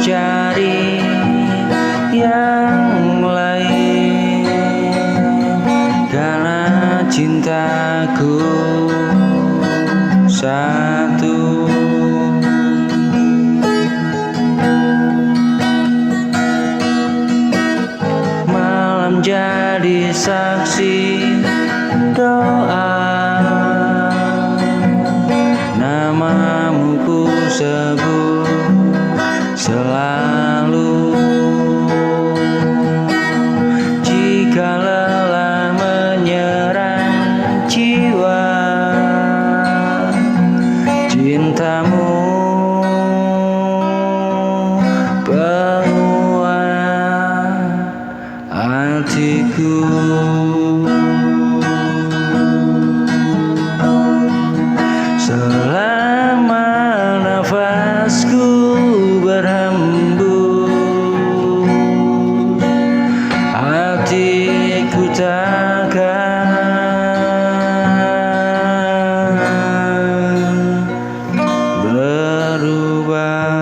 D: cari yang lain, karena cintaku satu. Malam jadi saksi doa, namamu ku sebut selalu. Jika lelah menyerang jiwa, cintamu penguat hatiku. Selama nafasku berhembus, hatiku takkan berubah.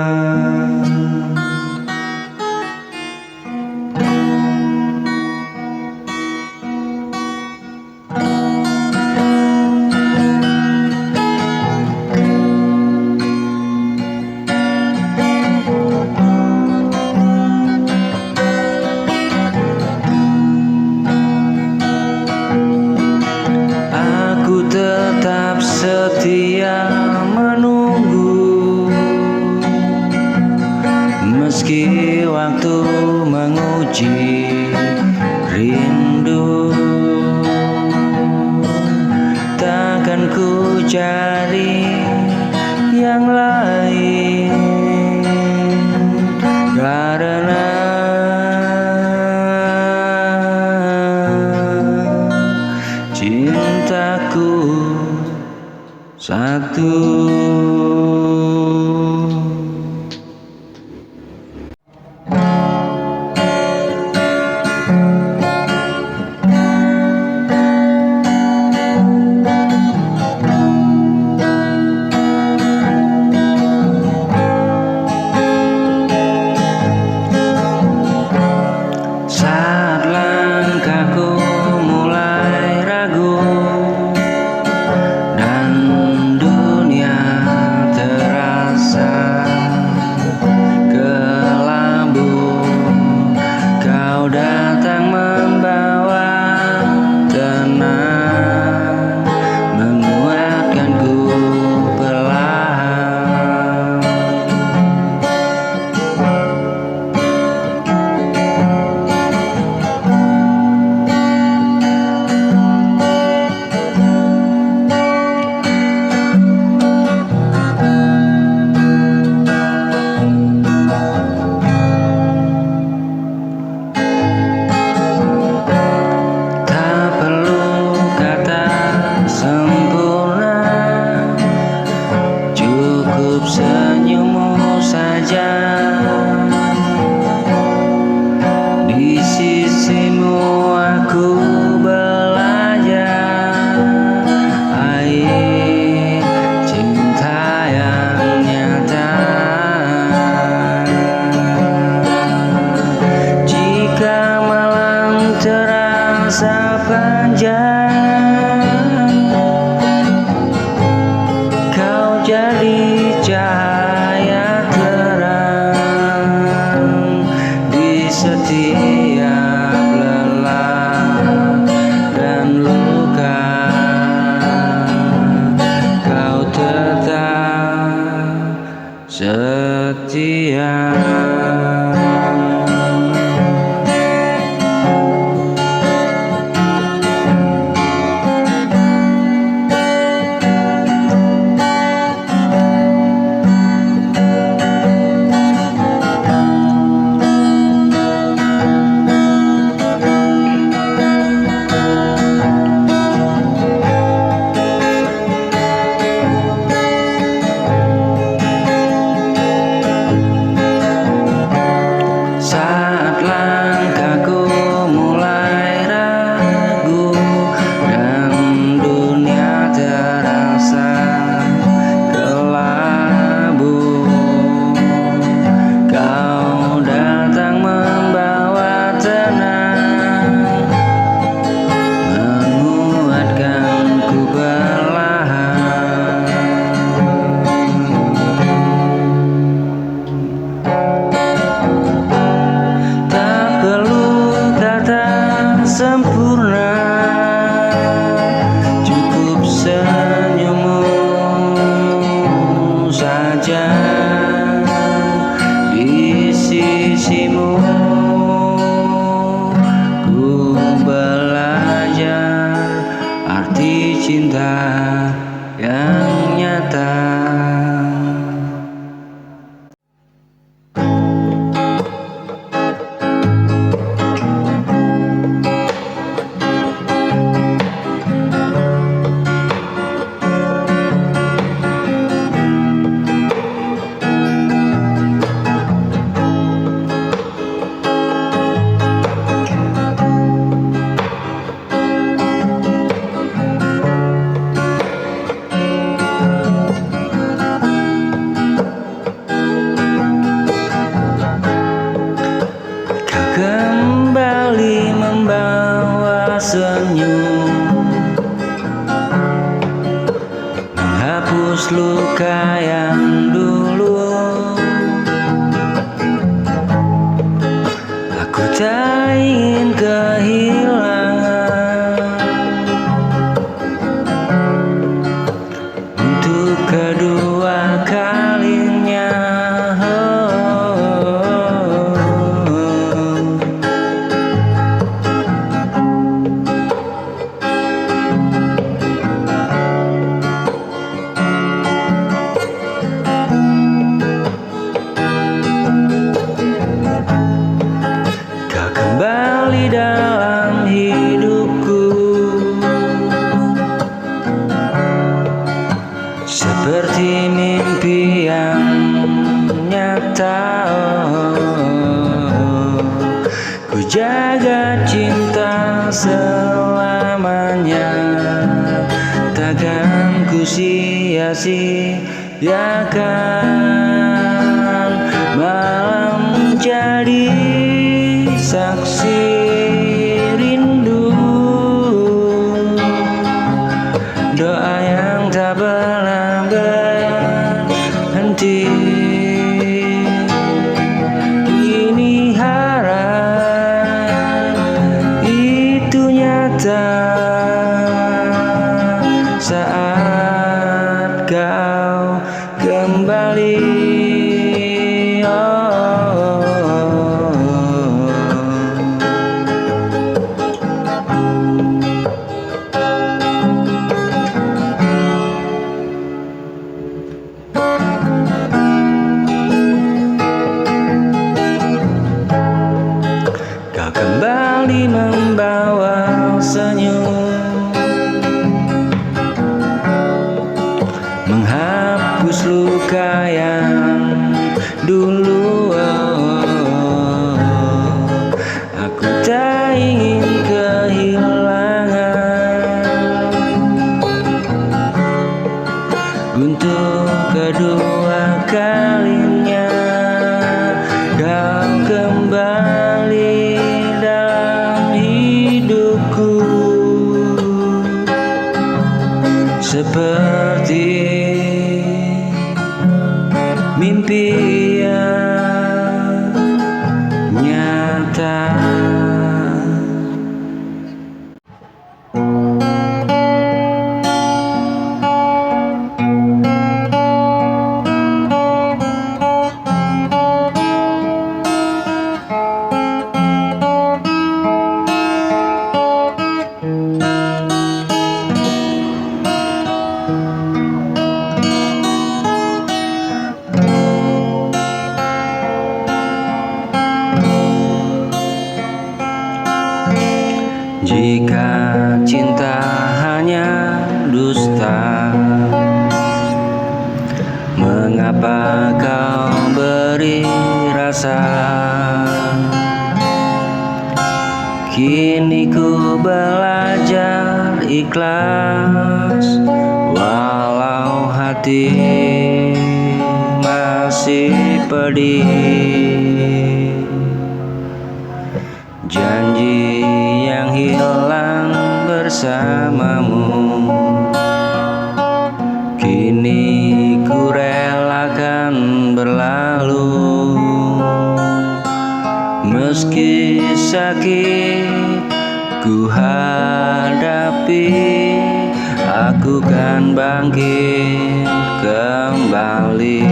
D: Aku tetap setia menunggu, meski waktu menguji rindu. Takkan ku cari yang lain, karena cintaku satu. Saat langkahku mulai ragu dan dunia terasa kelabu, kau datang membawa tenang, menguatkanku perlahan. Tak perlu kata sempurna, cukup senyummu saja. Di sisimu aku belajar air cinta yang nyata. Jika malam terasa panjang, kau jadi cahaya terang di setiap lelah dan luka. Kau tetap setia. cinta, ku jaga cinta selamanya. Takkan ku sia-siakan malam jadi saksi rindu, doa yang tak pernah berhenti. Ini harap itu nyata saat kau kembali. Kau kembali membawa senyum, menghapus luka yang dulu. Aku tak ingin kehilangan. Untuk kedua kalinya kau kembali dalam hidupku, seperti mimpi yang nyata. Jika cinta hanya dusta, mengapa kau beri rasa? Kini ku belajar ikhlas, walau hati masih pedih. Janji yang hilang bersamamu, kini ku relakan berlalu. Meski sakit ku hadapi, aku kan bangkit kembali.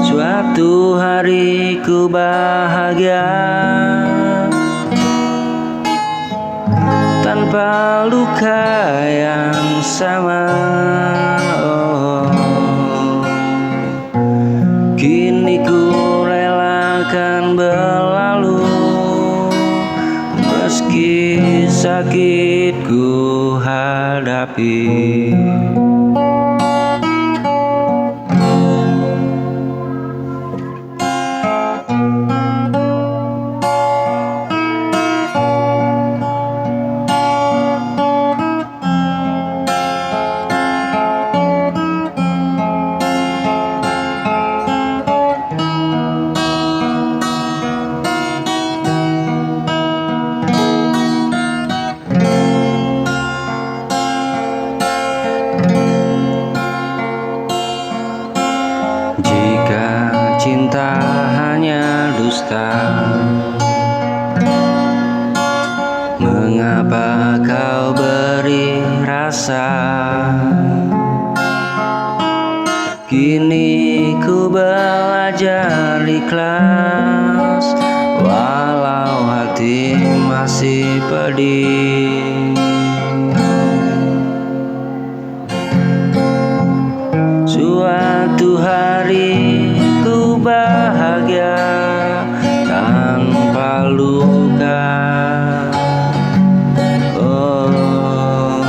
D: Suatu hari ku bahagia tanpa luka yang sama. Kini ku relakan berlalu, meski sakit ku hadapi. Cinta hanya dusta, mengapa kau beri rasa? Kini ku belajar ikhlas, walau hati masih pedih. Suatu hari ku bahagia tanpa luka, oh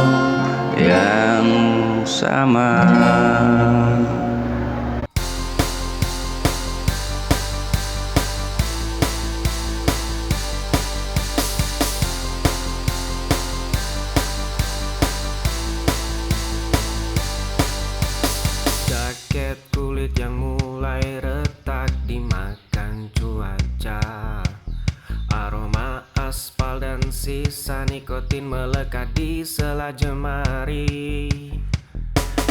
D: yang sama.
E: kulit yang mulai retak dimakan cuaca. Aroma aspal dan sisa nikotin melekat di sela jemari.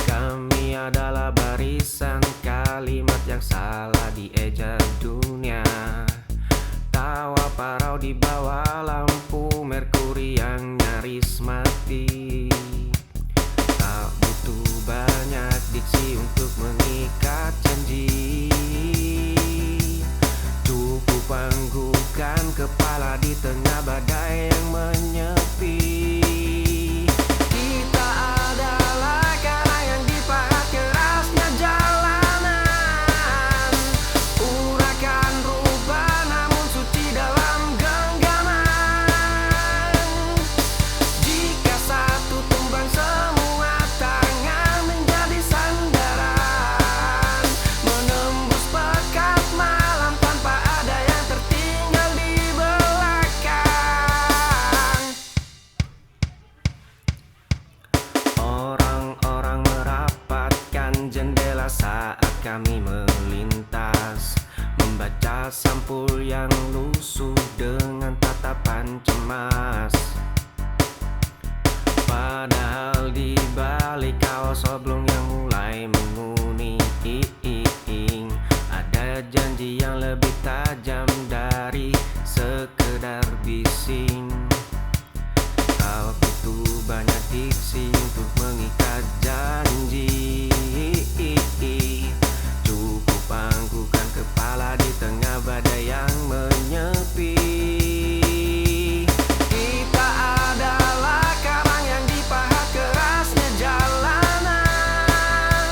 E: Kami adalah barisan kalimat yang salah dieja dunia. Tawa parau di bawah lampu merkuri yang nyaris mati. Tak butuh banyak diksi untuk mengikat janji. Cukup anggukan kepala di tengah badai yang menyepi. Kita adalah karang yang dipahat kerasnya jalanan. Urakan rubah namun suci dalam genggaman. Jika satu tumbang semua tangan menjadi sandaran. Menembus pekat malam tanpa ada yang tertinggal di belakang. Orang-orang merapatkan jendela saat kami melintas, membaca sampul yang lusuh dengan tatapan cemas. Padahal di balik kaos oblong yang mulai menguning, ada janji yang lebih tajam dari sekedar bising. Tak butuh banyak diksi untuk mengikat janji. Cukup anggukan kepala di tengah badai yang menyepi. Kita adalah karang yang dipahat kerasnya jalanan.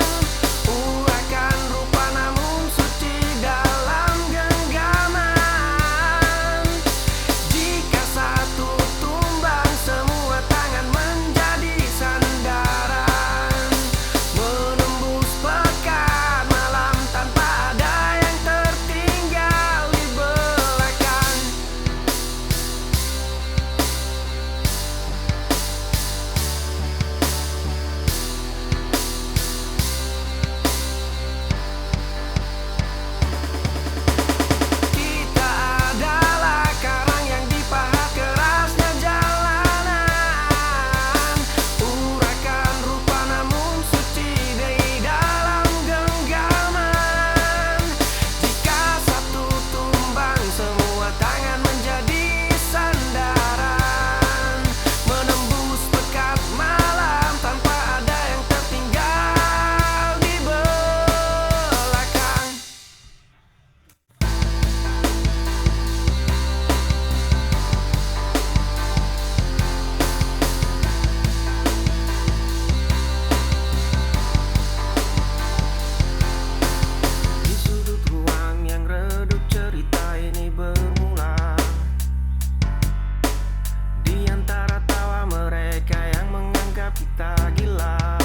E: Urakan rupa namun suci dalam genggaman. Jika satu tumbang semua tangan menjadi sandaran. Menembus pekat malam tanpa ada yang tertinggal di belakang. Kita adalah karang yang dipahat kerasnya jalanan. Urakan rupa namun suci di dalam genggaman. Jika satu tumbang semua tangan menjadi sandaran. Menembus pekat malam tanpa ada yang tertinggal di belakang. Di sudut ruang yang redup cerita ini bermula. Di antara tawa mereka yang menganggap kita gila.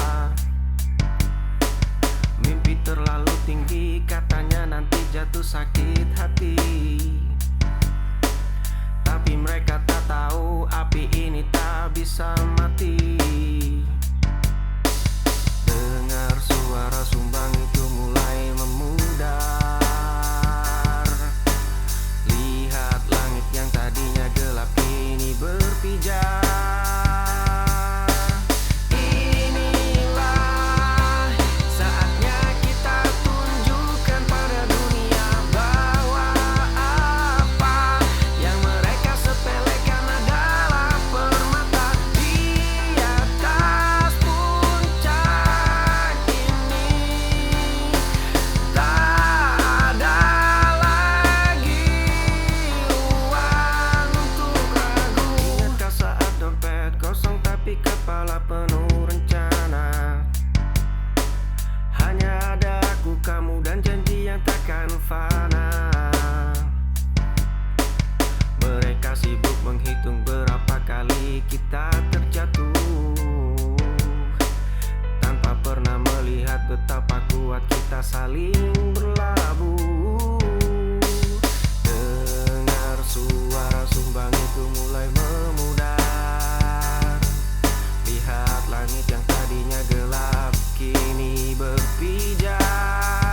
E: Mimpi terlalu tinggi katanya nanti jatuh sakit hati. Tapi mereka tak tahu api ini tak bisa mati. Dengar suara sumbang itu mulai memudar. Lihat langit yang tadinya gelap kini berpijar. Inilah saatnya kita tunjukkan pada dunia bahwa apa yang mereka sepelekan adalah permata. Di atas puncak ini tak ada lagi ruang untuk ragu. Ingatkah saat dompet kosong tapi kepala penuh rencana? Hanya ada aku, kamu dan janji yang takkan fana. Mereka sibuk menghitung berapa kali kita terjatuh, tanpa pernah melihat betapa kuat kita saling berlabuh. Dengar suara sumbang itu mulai memudar. Lihat langit yang tadinya gelap kini berpijar.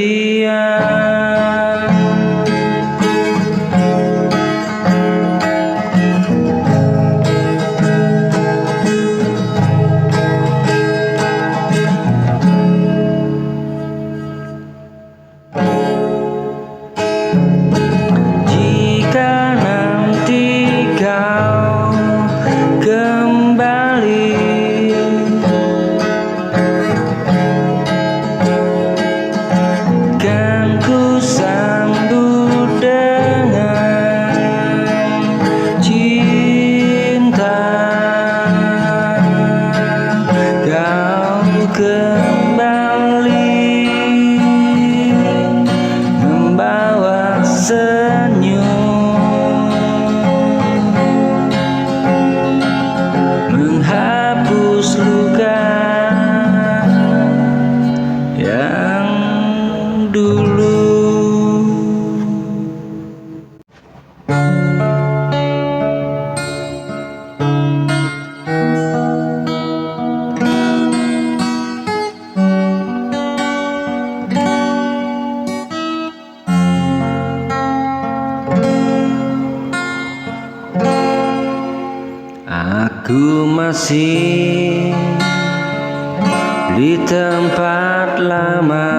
D: kepergian. Jika nanti kau kembali, kan ku sambut dengan cinta. Kau kembali membawa senyum, menghapus luka yang dulu. Aku masih di tempat lama,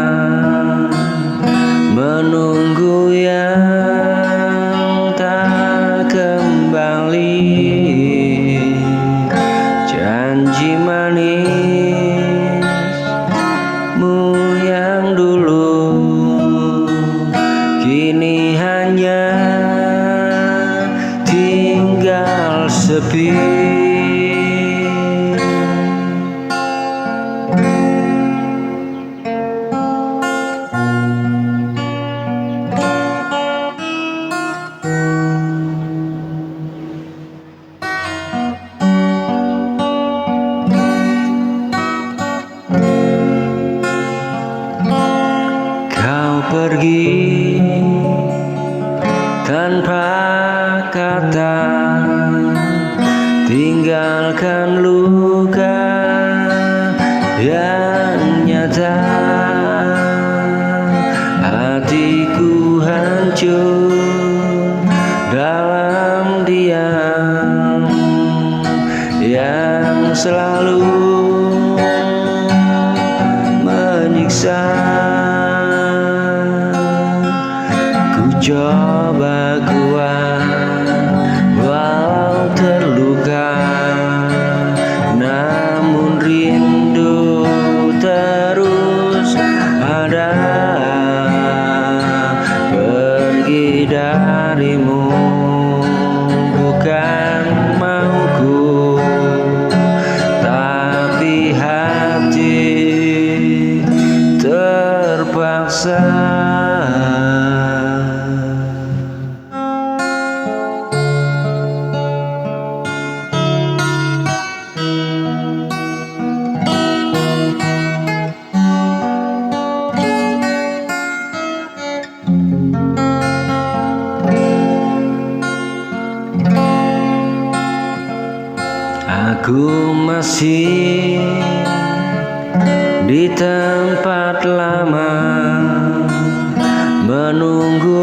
D: menunggu yang tak kembali. Janji manismu yang dulu kini hanya tinggal sepi. Kau pergi tanpa kata, tinggalkan luka yang nyata. Hatiku hancur dalam diam yang selalu menyiksa. Ku coba kuat walau terluka, namun rindu terus ada. Pergi darimu bukan mauku, tapi hati terpaksa. Aku masih di tempat lama, menunggu